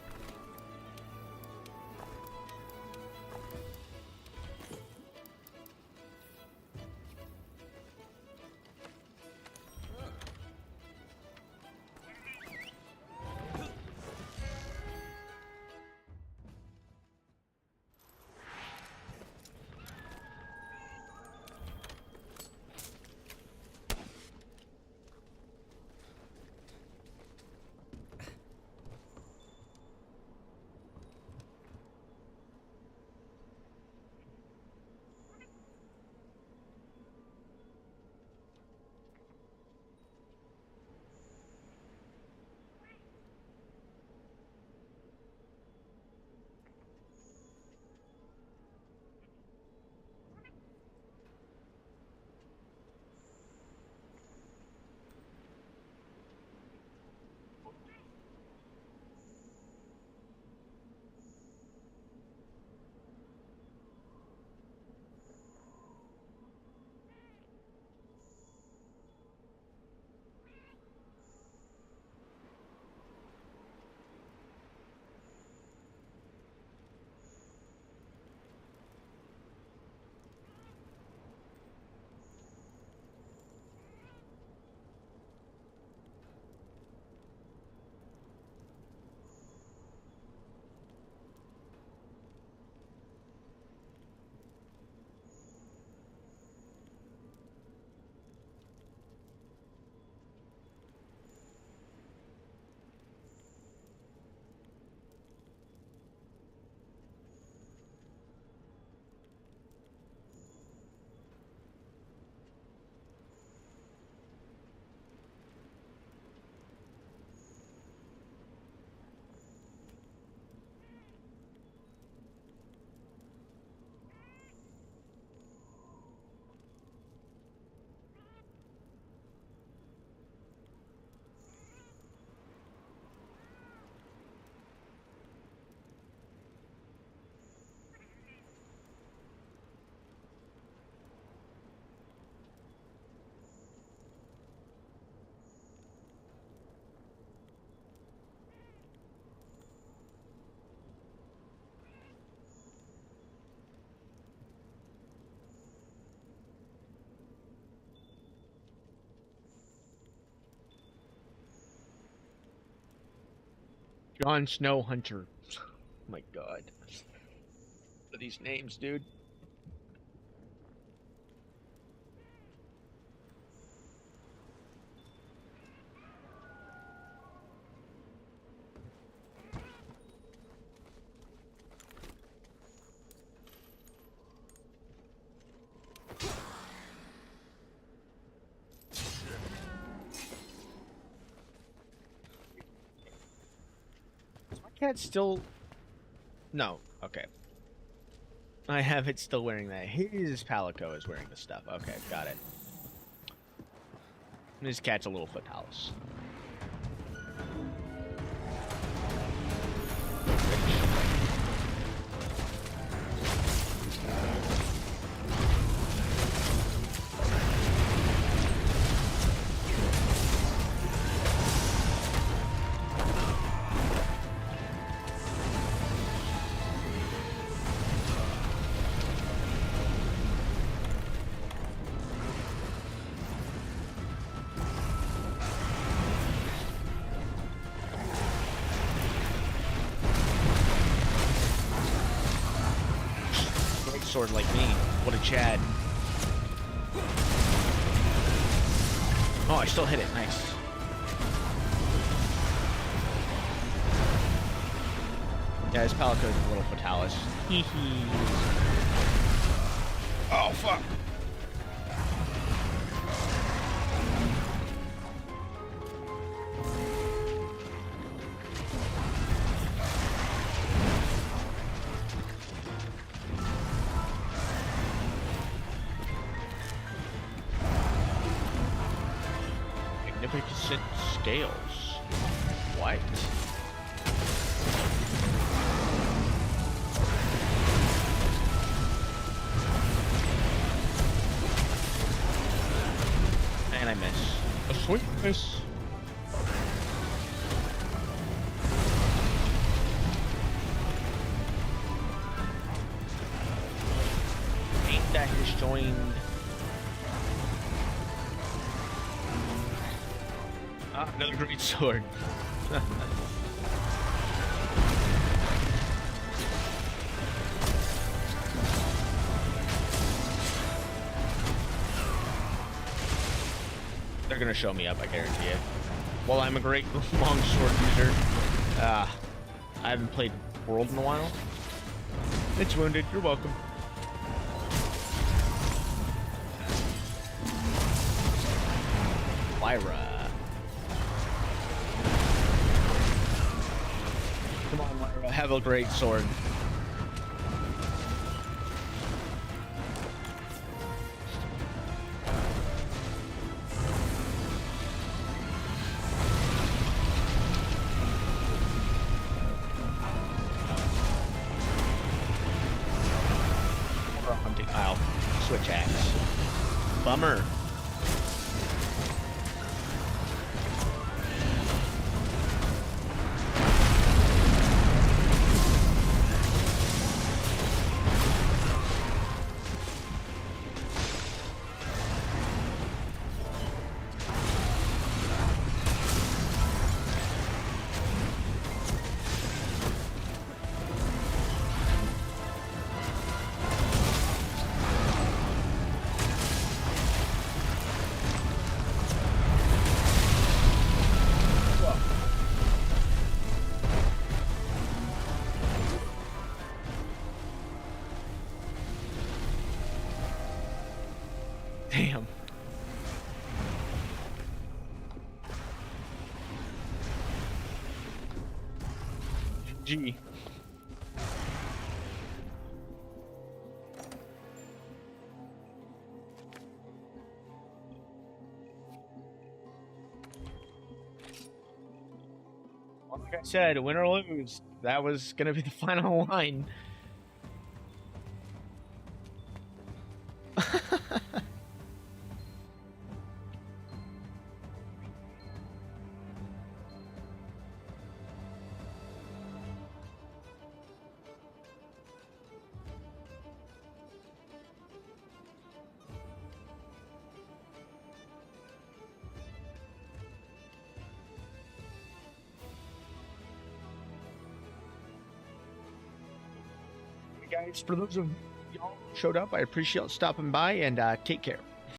Jon Snow Hunter. Oh my god. What are these names, dude? Is my cat still... No. Okay. I have it still wearing that. His Palico is wearing the stuff. Okay, got it. His cat's a little fatalis. Sword like me. What a Chad. Oh, I still hit it. Nice. Yeah, his Palico's a little fatalis. Hee hee. Oh, fuck. Magnificent scales. What? And I miss. A sweet miss. Ain't that disjoined? Ah, another great sword. They're gonna show me up, I guarantee it. Well, I'm a great long sword user. I haven't played World in a while. It's wounded. You're welcome. Lyra. Come on, Lyra. Have a great sword. Or a hunting. I'll switch axe. Bummer. Damn. G. Like I said, win or lose. That was gonna be the final line. guys, for those of y'all who showed up, I appreciate stopping by, and take care.